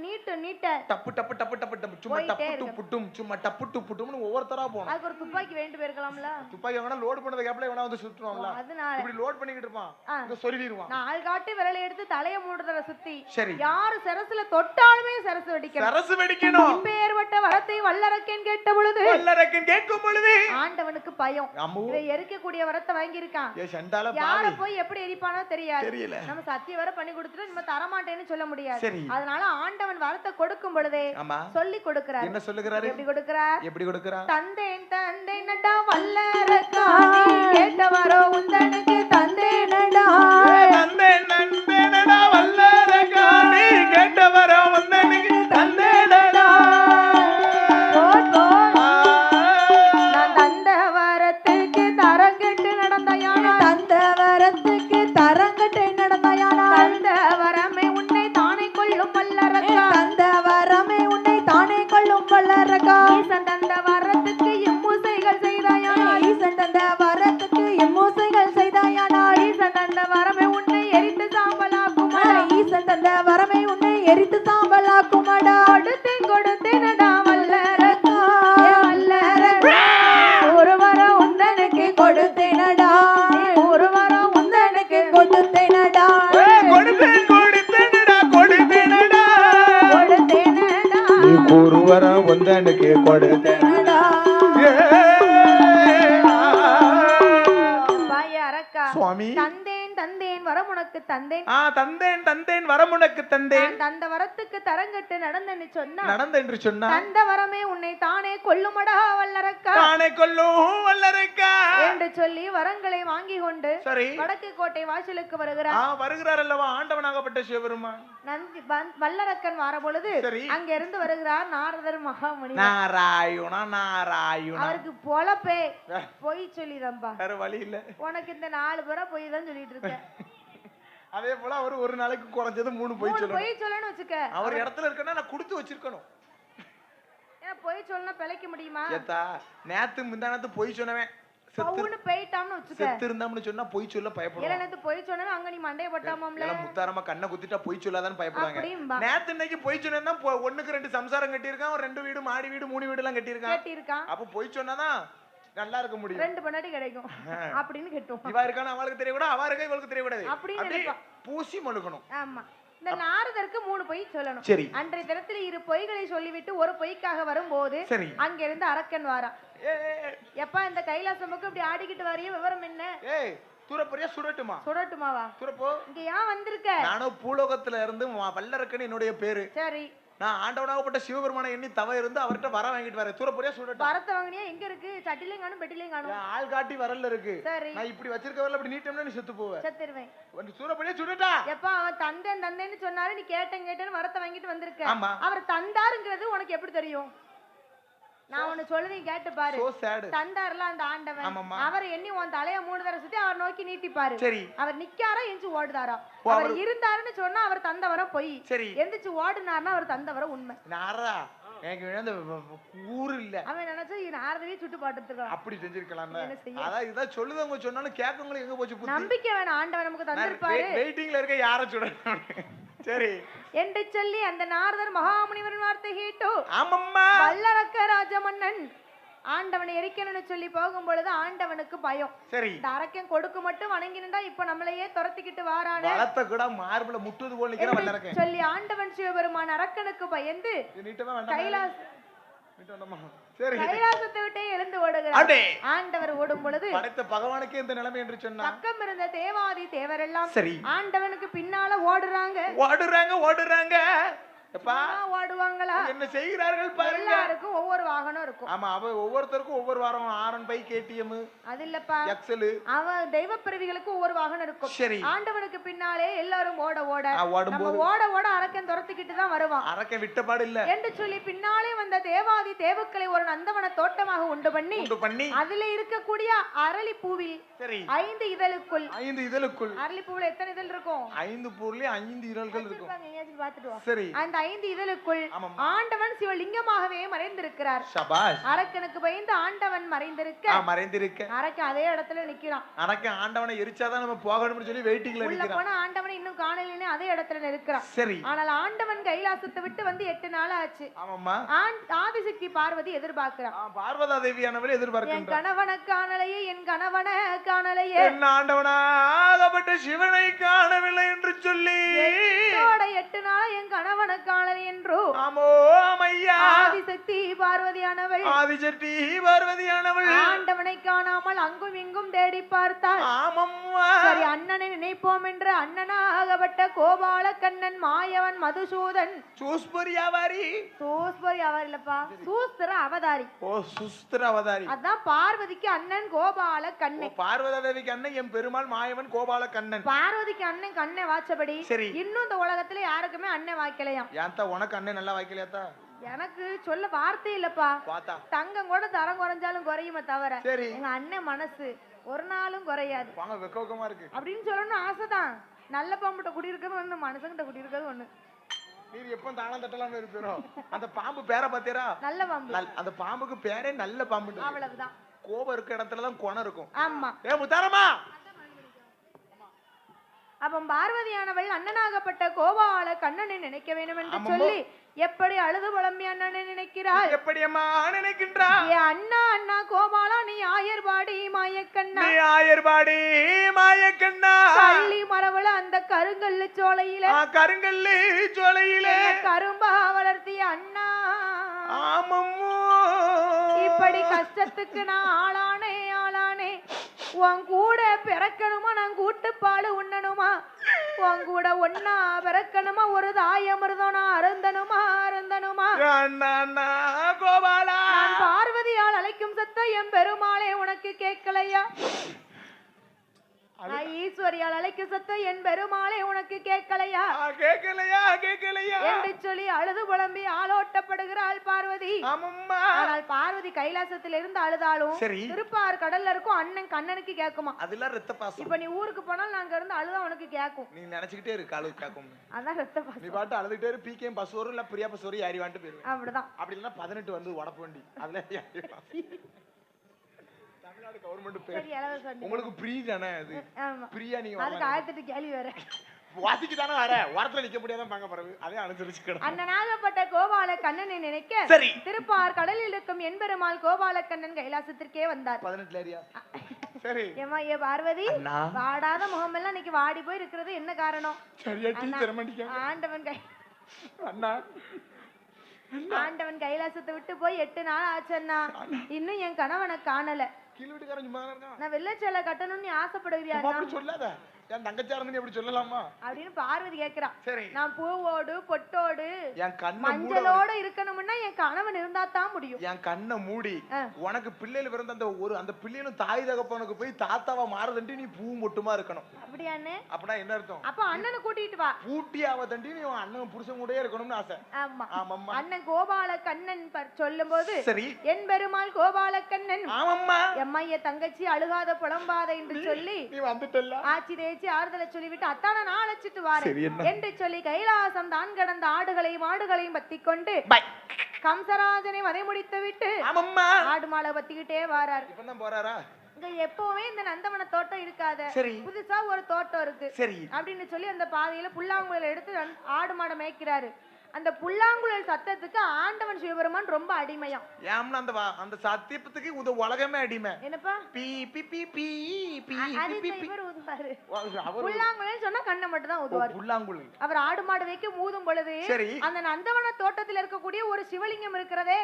நீட்ட டப்பு டப்பு டப்பு டப்பு டப்பு சும்மா டப்பு புட்டும் சும்மா டப்பு புட்டும்னு ஒவ்வொருத்தரா போணும். அதுக்கு ஒரு துப்பாக்கி வேண்டு போயிருக்கலாம்ல. துப்பாக்கி வேணா லோட் பண்ணத கேப்ல வேணா வந்து சுத்துவாங்களா? அதனால இப்படி லோட் பண்ணிக்கிட்டு இருப்பான், இங்க சொருவிடுவான். நான் ஆள்காட்டி விரலை எடுத்து தலைய 3 தடவை சுத்தி யாரு சிரசுல தொட்டாலுமே சிரசு வெடிக்கணும். சிரசு வெடிக்கணும். இப்பேர்வட்ட வரத்தை வல்லரக்கன் கேட்ட பொழுது, வல்லரக்கன் கேட்கும் பொழுது ஆண்டவனுக்கு பயம். இதை எரிக்கக்கூடிய வரத்தை வாங்கி இருக்கான். ஏ சண்டால பாவி, யார போய் எப்படி எரிப்பானோ தெரியாது. நம்ம சத்திய வர பண்ணி கொடுத்துட்டு நம்ம தர மாட்டேன்னு சொல்ல முடியாது. அதனால ஆண்டவன் வரத்தை கொடுக்கும் பொழுதே சொல்லி கொடுக்கிறார். என்ன சொல்லுகிறாரு? எப்படி கொடுக்கிறார்? எப்படி கொடுக்கிறார்? தந்தேன் தந்தேன் நடா வல்லரக்கா, கேட்ட வரோ உந்தனுக்கு தந்தேனடா. தந்தேன் தந்தேன் நடா வல்லரக்கா, கேட்ட வரோ உந்தனுக்கு தந்தேனடா. நான் தந்த வரத்துக்கு தரங்கட்டு நடந்தாயானா, தந்த வரத்துக்கு தரங்கட்டு நடந்தாயானா, தந்த வரமே உன்னை தானே கொள்ளும் வல்லரக்கா, தந்த வரமே உன்னை தானே கொள்ளும் வல்லரக்கா. ஈசன் தந்த வரத்துக்கு இம்முசைகள் செய்தாயானா, ஈசன் தந்த வரத்துக்கு இம்முசைகள் செய்தாயானா, ஈசன் தந்த வரமே உன்னை எரித்து சாம்பலாக்குமடா, ஈசன் தந்த வரமே உன்னை எரித்து சாம்பலாக்குமடா. கொடுத்தேனடா வல்லரக்கா, வல்லரக்கா, ஒரு வரம் உந்தனுக்கு கொடுத்தேனடா, ஒரு வரம் உந்தனுக்கு கொடுத்தேனடா, கொடுத்தேன் கொடுத்தேனடா கொடுத்தேனடா கொடுத்தேனடா, ஒரு வரம் உந்தனுக்கு கொடுத்தேனடா. சுவாமி தந்தேன் தந்தேன் வரம் உனக்கு தந்தேன், தந்தேன் தந்தேன் வரம் உனக்கு தந்தேன். தந்த வரத்துக்கு தரங்கட்டு நடந்தேன்னு சொன்னா, நடந்தென்று சொன்னா, தந்த வரமே உன்னை தானே கொல்லுமடா வல்லரக்கா, தானே கொல்லும் வல்லரக்கா என்று சொல்லி வரங்களை வாங்கி கொண்டு வடக்கு கோட்டை வாசலுக்கு வருகிறார் அல்லவா ஆண்டவனாகப்பட்ட சிவபெருமான். வல்லரக்கன் வர பொழுது அங்க இருந்து வருகிறார் நாரதர் மகாமுனி. நாராயணா நாராயணா, அவருக்கு பொழப்பே பொய் சொல்லிதம்பா, வேற வழி இல்ல. உனக்கு இந்த 4 பேரா பொய் தான் சொல்லிட்டு இருக்க. அதே போல அவர் ஒரு நாளைக்கு குறைஞ்சது 3 பொய் சொல்லணும் வச்சுக்க. அவர் இடத்துல இருக்கனா நான் கொடுத்து வச்சிருக்கணும். ஏன் பொய் சொல்லனா பிழைக்க முடியுமா? ஏத்தா நேத்து முந்தானத்து பொய் சொன்னவன் செத்துன்னு போய்ட்டாம்னு வச்சுக்க. செத்து இருந்தாம்னு சொன்னா பொய் சொல்ல பயப்படுவாங்க. இல்ல நேத்து பொய் சொன்னவன் அங்க நீ மண்டைய போட்டாமாம்ல. இல்ல முத்தாரமா கண்ணை குத்திட்டா பொய் சொல்லாதான்னு பயப்படுவாங்க. நேத்து இன்னைக்கு பொய் சொன்னேன்னா ஒண்ணுக்கு 2 சம்சாரம் கட்டி இருக்கான், 2 வீடு மாடி வீடு 3 வீடு எல்லாம் கட்டி இருக்கான். அப்ப பொய் சொன்னாதான் நல்லா இருக்க முடியும். 2 பொண்டாட்டி கிடைக்கும் அப்படின்னு கேட்டோம். இவா இருக்கான அவளுக்கு தெரிய கூட, அவ இருக்க இவளுக்கு தெரிய கூடாது அப்படின்னு பூசி மழுகணும். ஆமா. இந்த நாரதருக்கு 3 பொய் சொல்லணும். அன்றைய தினத்தில் 2 பொய்களை சொல்லிவிட்டு ஒரு பொய்க்காக வரும்போது அங்க இருந்து அரக்கன் வாரா. எப்ப இந்த கைலாசமுக்கு இப்படி ஆடிக்கிட்டு வரைய விவரம் என்ன? ஏய் தூரப்போறியா சுடட்டுமா? சுடட்டுமாவா? தூரப்போ. இங்க ஏன் வந்திருக்க? நானும் பூலோகத்துல இருந்து வல்லரக்கன் என்னுடைய பேரு. சரி. நான் ஆண்டவனாகப்பட்ட சிவபெருமானை எண்ணி தவ இருந்து அவர்கிட்ட வர வாங்கிட்டு வரேன். தூரப்போறியா சுடட்டும்? வரத்தை வாங்கினியா? எங்க இருக்கு? சட்டிலையும் காணும் பெட்டிலையும் காணும். ஆள் காட்டி வரல இருக்கு. சரி. நான் இப்படி வச்சிருக்க வரல இப்படி நீட்டம்னா நீ செத்து போவே. செத்துருவேன். வந்து தூரப்போறியா சுடட்டா? எப்ப அவன் தந்தேன் தந்தேன்னு சொன்னாரு, நீ கேட்டேன்னு வரத்தை வாங்கிட்டு வந்திருக்க. அவர் தந்தாருங்கிறது உனக்கு எப்படி தெரியும்? நான் உன்னை சொல்லுது கேட்டு பாரு. தந்தார்ல அந்த ஆண்டவன், அவர் எண்ணி உன் தலைய 3 தடவை சுத்தி அவர் நோக்கி நீட்டிப்பாரு. அவர் நிக்காரா எஞ்சி ஓடுதாரா? அவர் இருந்தாருன்னு சொன்னா அவர் தந்தவர பொய், எந்திரிச்சு ஓடுனாருன்னா அவர் தந்தவர உண்மை. நாரதா எனக்கு அந்த ஊர் இல்ல, அவன் நினைச்சு நாரதவே சுட்டு பாட்டுருக்கான். அப்படி செஞ்சிருக்கலாம். அதான் இத சொல்லுதவங்க சொன்னாலும் கேட்கவங்களுக்கு எங்க போச்சு புத்தி? நம்பிக்கை வேணும், ஆண்டவன் நமக்கு தந்திருப்பாரு. வெயிட்டிங்ல இருக்க யார சுடணும்? சரி என்று சொல்லி அந்த நாரதர் மகாமுனிவரின் வார்த்தை கேட்டோ ஆமம்மா வல்லரக்க ராஜமன்னன் ஆண்டவனை எரிக்கணும்னு சொல்லி போகும் பொழுது ஆண்டவனுக்கு பயம். சரி இந்த அரக்கன் கொடுக்க மட்டும் வணங்கினா இப்ப நம்மளையே துரத்திக்கிட்டு வாரானே, வளத்த கூட மார்பல முட்டுது போல நிக்கிற வல்லரக்கன் சொல்லி ஆண்டவன் சிவபெருமான் அரக்கனுக்கு பயந்து கைலாசத்தை விட்டே எழுந்து ஓடுகிறார். ஆண்டவர் ஓடும் பொழுது படைத்த பகவானுக்கு இந்த நிலைமை என்று சொன்னார். பக்கம் இருந்த தேவாதி தேவரெல்லாம் ஆண்டவனுக்கு பின்னால ஓடுறாங்க. ஓடுவாங்களா? என்ன செய்கிறார்கள் பாருங்க. எல்லாருக்கும் ஒவ்வொரு வாகனம் இருக்கும். ஆமா, அவ ஒவ்வொருத்தருக்கும் ஒவ்வொரு வாரம் ஆரன் பை கேடிஎம் அது இல்லப்பா, எக்ஸல், அவன் தெய்வ பிறவிகளுக்கு ஒவ்வொரு வாகனம் இருக்கும். சரி, ஆண்டவனுக்கு பின்னாலே எல்லாரும் ஓட ஓட ஓடும்போது ஓட ஓட அரக்கன் துரத்திக்கிட்டு தான் வருவான். அரக்கன் விட்டபாடு இல்ல என்று சொல்லி பின்னாலே வந்த தேவாதி தேவக்களை ஒரு நந்தவன தோட்டமாக உண்டு பண்ணி அதுல இருக்கக்கூடிய அரளி பூவில் 5 இதழுக்குள் 5 இதழுக்குள் அரளி பூவில் எத்தனை இதழ் இருக்கும்? 5 பூவிலே 5 இதழ்கள் இருக்கும். பாத்துட்டு வா. சரி, அந்த 5 இதழுக்குள் ஆண்டவன் சிவலிங்கமாகவே மறைந்திருக்கிறார். சபாஷ். அரக்கனுக்கு பயந்து ஆண்டவன் மறைந்திருக்க அரக்கன் அதே இடத்துல நிக்கிறான். அரக்கன் ஆண்டவனை எரிச்சாதான் நம்ம போகணும்னு சொல்லி வெயிட்டிங்ல நிக்கிறான். உள்ள போனா ஆண்டவனை இன்னும் காணலைன்னு அதே இடத்துல நிற்கிறான். சரி, ஆனால் ஆண்டவன் கைலாசத்தை விட்டு வந்து 8 நாள் ஆச்சு. ஆமாம்மா. ஆதிசக்தி பார்வதி எதிர்பார்க்கிறான். பார்வதா தேவியானவளே எதிர்பார்க்கிறான். என் கணவனை காணலையே, என் கணவனை காணலையே, என் ஆண்டவனாகப்பட்ட சிவனை காணவில்லை என்று சொல்லி 8 நாள் என் கணவனை காணலை என்று ஆதிசக்தி பார்வதியானவள் ஆண்டவனை காணாமல் அங்கும் இங்கும் தேடி பார்த்தாள். சரி, அண்ணனை நினைப்போம் என்று அண்ணனாகப்பட்ட கோபால கண்ணன் மாயவன் மதுசூதன் இல்லப்பா, சூஸ்திர அவதாரி. அதான் பார்வதிக்கு அண்ணன் கோபால கண்ணன். பார்வதா தேவிக்கு அண்ணன் என் பெருமாள் மாயவன் கோபால கண்ணன். பார்வதிக்கு அண்ணன் கண்ணை வாச்சபடி இன்னும் இந்த உலகத்துல யாருக்குமே அண்ணன் வாய்க்கலையாம். ஏன்டா உனக்கு அண்ணன் நல்லா வாய்க்கலையாத்தா? எனக்கு சொல்ல வார்த்தை இல்லப்பா. தங்கம் கூட தரம் குறைஞ்சாலும் குறையுமே தவிர எங்க அண்ணன் மனசு ஒரு நாளும் குறையாது. அப்படின்னு சொல்லணும்னு ஆசைதான். நல்ல பாம்புட்ட குடியிருக்கிறது ஒண்ணு, மனுஷங்கிட்ட குடியிருக்கிறது ஒண்ணு. நீர் எப்ப தானம் தட்டலாம் இருப்போம். அந்த பாம்பு பேரை பாத்தீரா? நல்ல பாம்பு. அந்த பாம்புக்கு பேரே நல்ல பாம்பு. அவ்வளவுதான். கோபம் இருக்க இடத்துலதான் குணம் இருக்கும். ஆமா. ஏ முத்தாரமா, அப்ப பார்வதியானவள் அண்ணனாகப்பட்ட கோபால கண்ணனை நினைக்க வேண்டும் என்று சொல்லி எப்படி அழுது புலம்பி அண்ணனை நினைக்கிறாள். எப்படி அம்மா நினைக்கின்றாள்? ஏ அண்ணா அண்ணா கோபாலா, நீ ஆயர்பாடி மாயக்கண்ணா, நீ ஆயர்பாடி மாயக்கண்ணா, கள்ளி மரவள அந்த கருங்கல்லு சோலையிலே கரும்பா வளர்த்திய அண்ணா. ஆமம்மோ, இப்படி கஷ்டத்துக்கு நான் ஆளானே உன் கூட பிறக்கணுமா, நான் கூட்டுப்பாடு உண்ணணுமா, உன் கூட ஒன்னா பிறக்கணுமா, ஒரு தாயமிருதம் நான் அருந்தணுமா கோபாலா. நான் பார்வதியால் அழைக்கும் சத்தம் என் பெருமாளே உனக்கு கேட்கலையா? ஈஸ்வரியால் அழைக்கும் சத்தம் என் பெருமாளே உனக்கு கேட்கலையா என்று சொல்லி அழுது புலம்பி ஆளோட்டப்படுகிறாள் பார்வதி. ஆனால் பார்வதி கைலாசத்தில் இருந்து அழுதாலும் திருப்பார் கடல்ல இருக்கும் அண்ணன் கண்ணனுக்கு கேட்குமா? அதெல்லாம் ரத்த பாசம். இப்ப நீ ஊருக்கு போனாலும் நாங்க இருந்து அழுதா உனக்கு கேட்கும். நீ நினைச்சுக்கிட்டே இருக்கு அழுது கேட்கும். அதான் ரத்த பாசம். நீ பாட்டு அழுதுகிட்டே இரு. பிகேஎம் பஸ் வரும் இல்ல பிரியா பஸ் வரும், யாரி வாண்டு போயிருவேன். அப்படிதான். அப்படி இல்லைன்னா 18 வந்து உடப்பு வண்டி. அதுல உங்களுக்கு ஃப்ரீ தானே அது? ஃப்ரீயா நீங்க அதுக்கு 1008 கேள்வி வேற வாசிக்கு தானே வர வாரத்துல நிக்க முடியாதான் பாங்க பரவு. அதே அனுசரிச்சுக்கணும். அண்ணனாகப்பட்ட கோபால கண்ணனை நினைக்க திருப்பார் கடலில் இருக்கும் என்பெருமாள் கோபால கண்ணன் கைலாசத்திற்கே வந்தார். 18 ஏரியா. சரி ஏமா ஏ பார்வதி, வாடாத முகமெல்லாம் இன்னைக்கு வாடி போய் இருக்கிறது என்ன காரணம்? சரியா டீ தரமாட்டீங்க. ஆண்டவன் கைலாசத்தை விட்டு போய் 8 நாள் ஆச்சன்னா இன்னும் என் கணவனை காணல. நான் வெள்ளச்சேலை கட்டணும்னு ஆசைப்படுவியா? சொல்லாத, என் தங்கச்சாரன்னு எப்படி சொல்லலாமா அப்படின்னு பார்வதி கேக்குறா. சரி, நான் பூவோடு பொட்டோடு என் கண்ண மஞ்சளோட இருக்கணும்னா என் கணவன் இருந்தா தான் முடியும். என் கண்ணை மூடி உனக்கு பிள்ளைகள் பிறந்த அந்த பிள்ளைகளும் தாய் தகப்பனுக்கு போய் தாத்தாவா மாறதண்டி நீ பூ மொட்டுமா இருக்கணும். அப்படியானே? அப்படின்னா என்ன அர்த்தம்? அப்ப அண்ணனை கூட்டிட்டு வா. பூட்டியாவ தண்டி நீ அண்ணன் புருஷன் கூடயே இருக்கணும்னு ஆசை. ஆமா ஆமா. அண்ணன் கோபால கண்ணன் சொல்லும் போது சரி என் பெருமாள் கோபால கண்ணன் ஆமாம்மா எம்மைய தங்கச்சி அழுகாத புலம்பாத என்று சொல்லி நீ வந்துட்டல்ல ஆச்சி தேய்ச்சி ஆறுதலை சொல்லிவிட்டு அத்தான நான் அழைச்சிட்டு வாரேன் என்று சொல்லி கைலாசம் தான் கடந்த ஆடுகளையும் மாடுகளையும் பத்தி கொண்டு கம்சராஜனை வதை முடித்து விட்டு ஆடு மாலை பத்திக்கிட்டே வாராரு. இப்பதான் போறாரா? எப்பவுமே இந்த நந்தவன தோட்டம் இருக்காத, புதுசா ஒரு தோட்டம் இருக்கு அப்படின்னு சொல்லி அந்த பாதையில புல்லாங்குழல் எடுத்து ஆடு மாடை மேய்க்கிறாரு. அந்த புல்லாங்குழல் சத்தத்துக்கு ஆண்டவன் சிவபெருமான் ரொம்ப அடிமையாம். ஏம்னா அந்த சத்தியத்துக்கு இந்த உலகமே அடிமை. என்னப்பா? பீ பீ பீ பீ பீ பீ இவர் ஊதுவாரு. புல்லாங்குழல் சொன்னா கண்ணை மட்டும் தான் ஊதுவாரு. புல்லாங்குழல் அவர் ஆடு மாடு வைக்க ஊதும் பொழுது அந்த நந்தவன தோட்டத்தில் இருக்கக்கூடிய ஒரு சிவலிங்கம் இருக்கிறதே,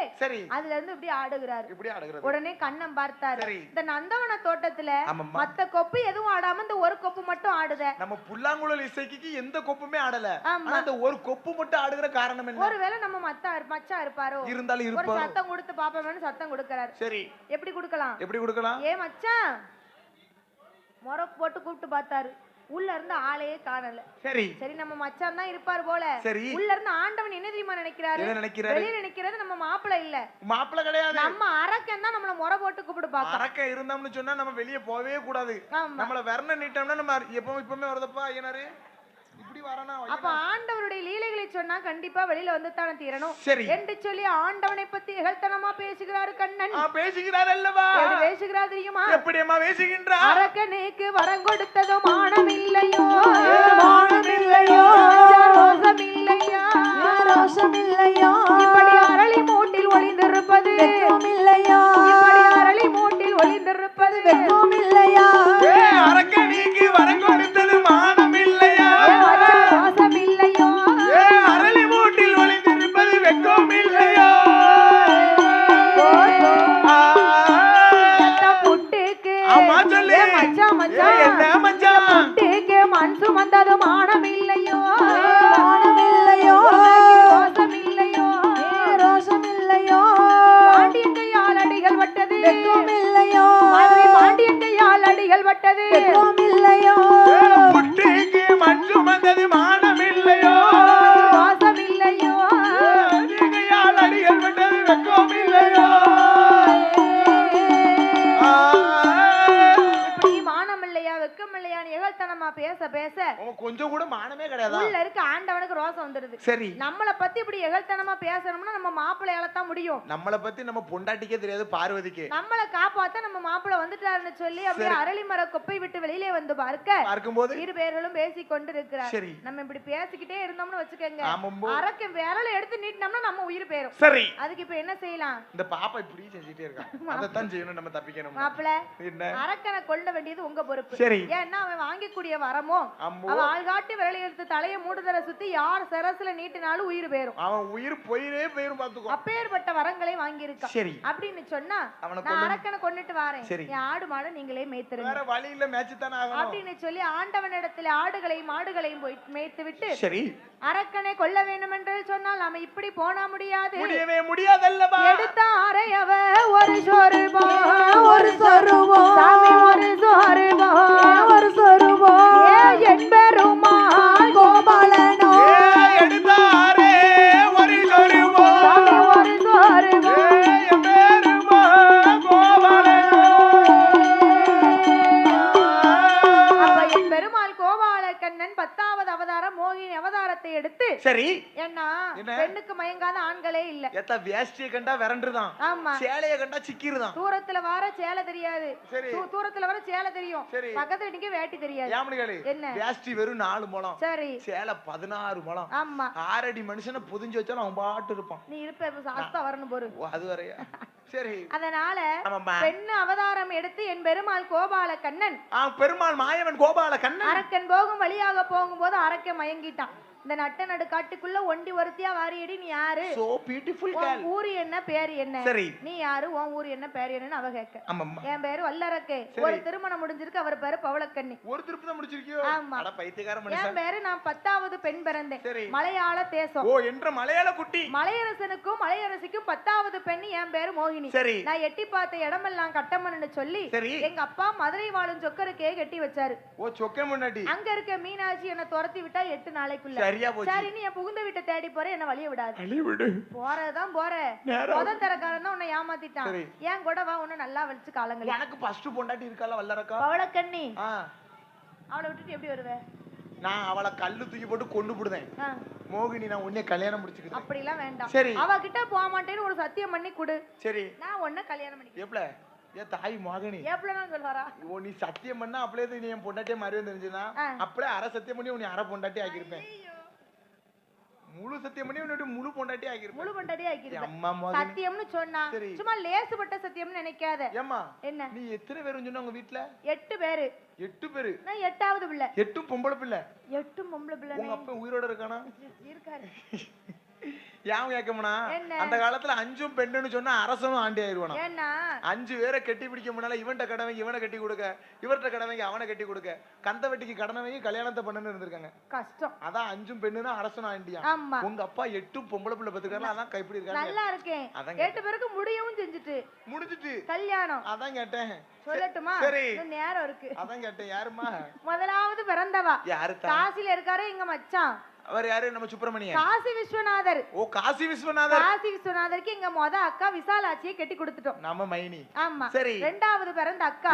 அதுல இருந்து இப்படி ஆடுகிறாரு. உடனே கண்ணம் பார்த்தாரு, இந்த நந்தவன தோட்டத்துல மத்த கொப்பு எதுவும் ஆடாம இந்த ஒரு கொப்பு மட்டும் ஆடுத. நம்ம புல்லாங்குழல் இசைக்கு எந்த கொப்புமே ஆடல, ஆனா அந்த ஒரு கொப்பு மட்டும் ஆடுகிற காரணம் என்ன? ஒருவேளை நம்ம மச்சான் இருப்பாரோ, இருந்தாலும் ஒரு இருப்பாரோ. சத்தம் கொடுத்து பாப்போம்னு சத்தம் கொடுக்கறாரு. சரி, எப்படி கொடுக்கலாம்? எப்படி கொடுக்கலாம்? ஏ மச்சான் மொற போட்டு கூப்பிட்டு பார்த்தாரு. உள்ள இருந்து ஆளையே காணல. சரி சரி, நம்ம மச்சான் தான் இருப்பார் போல. சரி, உள்ள இருந்து ஆண்டவன் என்ன தெரியுமா நினைக்கிறாரு? வெளிய நினைக்கிறது நம்ம மாப்பிள்ளை இல்ல. மாப்பிள்ளை கிடையாது, நம்ம அரக்கன் தான் நம்மள மொற போட்டு கூப்பிட்டு பாக்க. அரக்கன் இருந்தாம்னு சொன்னா நம்ம வெளிய போவே கூடாது. நம்மள வர்ண நீட்டம்னா நம்ம எப்பவுமே வரதப்பா ஐயனாரே இப்படி வரனா. அப்ப ஆண்டவருடைய லீலைகளை சொன்னா கண்டிப்பா வெளியில வந்து தான தீரணும். என்று சொல்லி ஆண்டவனை பத்தி இகழ்த்தனமா பேசுகிறாரு கண்ணன். பேசுகிறார் அல்லவா? எப்படி பேசுகிறார் தெரியுமா? எப்படியம்மா பேசுகின்றார்? அரக்கனுக்கு வரம் கொடுத்ததோ மானம் இல்லையோ, மானம் இல்லையோ, ரோசம் இல்லையா, ரோசம் இல்லையோ, இப்படி அரளி மூட்டில் ஒளிந்திருப்பது வெட்கம் இல்லையா, இப்படி அரளி மூட்டில் ஒளிந்திருப்பது வெட்கம் இல்லையா, அரக்கனுக்கு வரம் கொடுத்தது மானம் இல்லையா, ரோசம் இல்லையோ, அரளி மூட்டில் ஒளிந்திருப்பது வெட்கம் இல்லையா, புட்டுக்கு மச்சான் மச்சான் என்ன மச்சான், புட்டுக்கு மண் சுமந்தது மானம் இல்லையோ, மானம் இல்லையோ, ரோசம் இல்லையோ, ரோசம் இல்லையோ, பாண்டியன் கையால் அடிகள் பட்டது வெட்கம் இல்லையோ, பாண்டியன் கையால் அடிகள் பட்டது வெட்கம் இல்லையோ, புட்டுக்கு மண் சுமந்தது மானம் இல்லையோ, ரோசம் இல்லையோ, கையால் அடிகள் பட்டது வெட்கம் இல்லையோ. பேச பேச கொஞ்சம் கூட மானமே கிடையாது. உள்ள இருக்க ஆண்டவனுக்கு ரோசம் வந்துருது. சரி, நம்மள பத்தி இப்படி எகழ்த்தனமா பேசணும்னா நம்ம மாப்பிள்ளையால தான் முடியும். நம்மள பத்தி நம்ம பொண்டாட்டிக்கே தெரியாது, பார்வதிக்கு. நம்மள காப்பாத்த நம்ம மாப்பிள்ளை வந்துட்டாருன்னு சொல்லி அப்படியே அரளி மர கொப்பை விட்டு வெளியிலே வந்து பார்க்கும்போது இரு பேர்களும் பேசிக் கொண்டு இருக்கிறார். சரி, நம்ம இப்படி பேசிக்கிட்டே இருந்தோம்னு வச்சுக்கோங்க, அரக்க விரல எடுத்து நீட்டினோம்னா நம்ம உயிர் போயிரும். சரி, அதுக்கு இப்ப என்ன செய்யலாம்? இந்த பாப்பா இப்படி செஞ்சிட்டே இருக்கா, அதத்தான் செய்யணும், நம்ம தப்பிக்கணும். மாப்பிள்ளை என்ன அரக்கனை கொல்ல வேண்டியது உங்க பொறுப்பு. சரி, ஏன்னா அவன் வாங்கக்கூடிய வரமோ அவன் ஆள்காட்டி விரலை எடுத்து தலையை மூடுதர சுத்தி யார் சரசுல நீட்டினாலும் உயிர் போயிரும். அவன் உயிர் போயிரே போயிரும் பாத்துக்கோ. அப்பேற்பட்ட வரங்களை வாங்கி இருக்கான். சரி, அப்படின்னு சொன்னா நான் அரக்கனை கொன்னுட்டு வாரேன், என் ஆடு மாடு நீங்களே மேய்த்துருங்க, வேற வழி இல்ல, மேய்ச்சு தானே ஆகணும் அப்படின்னு சொல்லி ஆண்டவனிடத்துல ஆடுகளையும் மாடுகளையும் போய் மேய்த்து விட்டு சரி அரக்கனை கொல்ல வேண்டும் என்று சொன்னால் நாம இப்படி போனா முடியாது, முடியவே முடியாதல்லவா. எடுத்தாரே அவ ஒரு சொருபோ, ஒரு சொருபோ சாமி, ஒரு சொருபோ, ஒரு சொருபோ என்பெருமாள் கோபாலனோ, எடுத்தாரே ஒரு சொருபோ, ஒரு சொருபோ என்பெருமாள் கோபாலனோ. அப்ப என்பெருமாள் கோபால கண்ணன் 10வது அவதாரம் மோகினி அவதாரத்தை எடுத்து சரி என்ன பெண்ணுக்கு மயங்காத ஆண்களே இல்ல. எத்த வேஷ்டியை கண்டா விரண்டுதான், ஆமா, சேலைய கண்டா சிக்கிருதான். தூரத்துல வர சேலை தெரியாது, தூரத்துல வர சேலை தெரியும், பக்கத்துல நிக்க வேட்டி தெரியாது. என்ன வேஷ்டி வெறும் 4 முழம், சரி சேலை 16 முழம், ஆமா 6 அடி மனுஷனை புதிஞ்சு வச்சாலும் அவன் பாட்டு இருப்பான். நீ இருப்ப சாஸ்தா வரணும் போரு, அது வரையா. சரி, அதனால பெண் அவதாரம் எடுத்து என் பெருமாள் கோபால கண்ணன், பெருமாள் மாயவன் கோபால கண்ணன் அரக்கன் போகும் வழியாக போகும்போது அரக்கன் மயங்கிட்டான். இந்த நட்ட நடு காட்டுக்குள்ள ஒண்டி ஒருத்தியா வாரியடி, நீ யாரு? சோ பியூட்டிஃபுல் கேர்ள், ஊரு என்ன பேர் என்ன? சரி, நீ யாரு, உன் ஊரு என்ன பேர் என்னன்னு அவ கேட்க. என் பேரு வல்லரக்கே, ஒரு திருமணம் முடிஞ்சிருக்கு, அவர் பேரு பவளக்கண்ணி. ஒரு திருப்பி முடிச்சிருக்கியோ? ஆமா, அட பைத்தியக்கார மனுஷன். என் பேரு நான் 10வது பெண் பிறந்தேன், மலையாள தேசம். ஓ, என்ற மலையாள குட்டி. மலையரசனுக்கும் மலையரசிக்கும் 10வது பெண் என் பேரு மோகினி. சரி, நான் எட்டி பார்த்த இடமெல்லாம் கட்டமன்னு சொல்லி எங்க அப்பா மதுரை வாழும் சொக்கருக்கே கட்டி வச்சாரு. ஓ, சொக்க முன்னாடி அங்க இருக்க மீனாட்சி என்ன துரத்தி விட்டா 8 நாளைக்குள்ள. சரி, நீ புகுந்த வீட்டை தேடி போற, என்ன வழிய விடாது. வழிய விடு, போறதான் போற. முதல் தரக்காரன் தான் உன்னை ஏமாத்திட்டான், ஏன் கூட வா, உன்னை நல்லா வச்சு காலங்கள். எனக்கு ஃபர்ஸ்ட் பொண்டாட்டி இருக்கால வல்லரக்கா, பவளக்கண்ணி. அவளை விட்டுட்டு எப்படி வருவே? நான் அவளை கல்லு தூக்கி போட்டு கொண்டு போடுவேன். மோகினி, நான் உன்னை கல்யாணம் முடிச்சுக்கிறேன். அப்படி எல்லாம் வேண்டாம். சரி, அவ கிட்ட போக மாட்டேன்னு ஒரு சத்தியம் பண்ணி கொடு. சரி, நான் உன்னை கல்யாணம் பண்ணிக்கிறேன். எப்பல ஏ தாய் மகனி எப்பலன்னு சொல்றாரா? ஓ, நீ சத்தியம் பண்ணா அப்படியே நீ என் பொண்டாட்டியே மாறி தெரிஞ்சுனா அப்படியே அரை சத்தியம் பண்ணி உன்னை அரை பொண்டாட்டி ஆக்கியிருப்பேன். முழு சத்தியம் பண்ணி உன்னை முழு பொண்டாட்டி ஆக்கியிருப்பேன். முழு பொண்டாட்டி ஆக்கியிருப்பேன். அம்மா சத்தியம்னு சொன்னா சும்மா லேசுபட்ட சத்தியம்னு நினைக்காத. ஏம்மா, என்ன நீ எத்தனை பேர் சொன்ன உங்க வீட்ல? 8 பேர். 8 பேர்? நான் 8வது பிள்ளை. 8 பொம்பளை பிள்ளை. 8 பொம்பளை பிள்ளை. உங்க அப்பா உயிரோட இருக்கானா? இருக்காரு. ஏன் கேட்கமுனா அந்த காலத்துல 5 பெண்ணுன்னு சொன்னா அரசனும் ஆண்டி ஆயிருவானா. 5 பேரை கட்டி பிடிக்க முன்னால இவன்ட்ட கடமைக்கு இவனை கட்டி கொடுக்க, இவர்கிட்ட கடமைக்கு அவனை கட்டி கொடுக்க, கந்த வெட்டிக்கு கடமைக்கு கல்யாணத்தை பண்ணன்னு இருந்திருக்காங்க. கஷ்டம். அதான் 5 பெண்ணுன்னா அரசனும் ஆண்டியா. உங்க அப்பா 8 பொம்பளை பிள்ளை பெத்துக்காரல, அதான் கைப்பிடி இருக்காங்க. நல்லா இருக்கேன். அதான் 8 பேருக்கு முடியவும் செஞ்சுட்டு முடிஞ்சிட்டு கல்யாணம். அதான் கேட்டேன். சொல்லட்டுமா? சரி, நேரம் இருக்கு. அதான் கேட்டேன். யாருமா முதலாவது பிறந்தவா? யாரு? காசில இருக்காரு எங்க மச்சான். அவர் யாரு? நம்ம சுப்பிரமணியன். காசி விஸ்வநாதர். ஓ, காசி விஸ்வநாதர். காசி விஸ்வநாதருக்கு எங்க அக்கா விசாலாட்சியை கட்டி கொடுத்துட்டோம். நம்ம மைனி. ஆமா. சரி, இரண்டாவது பிறந்த அக்கா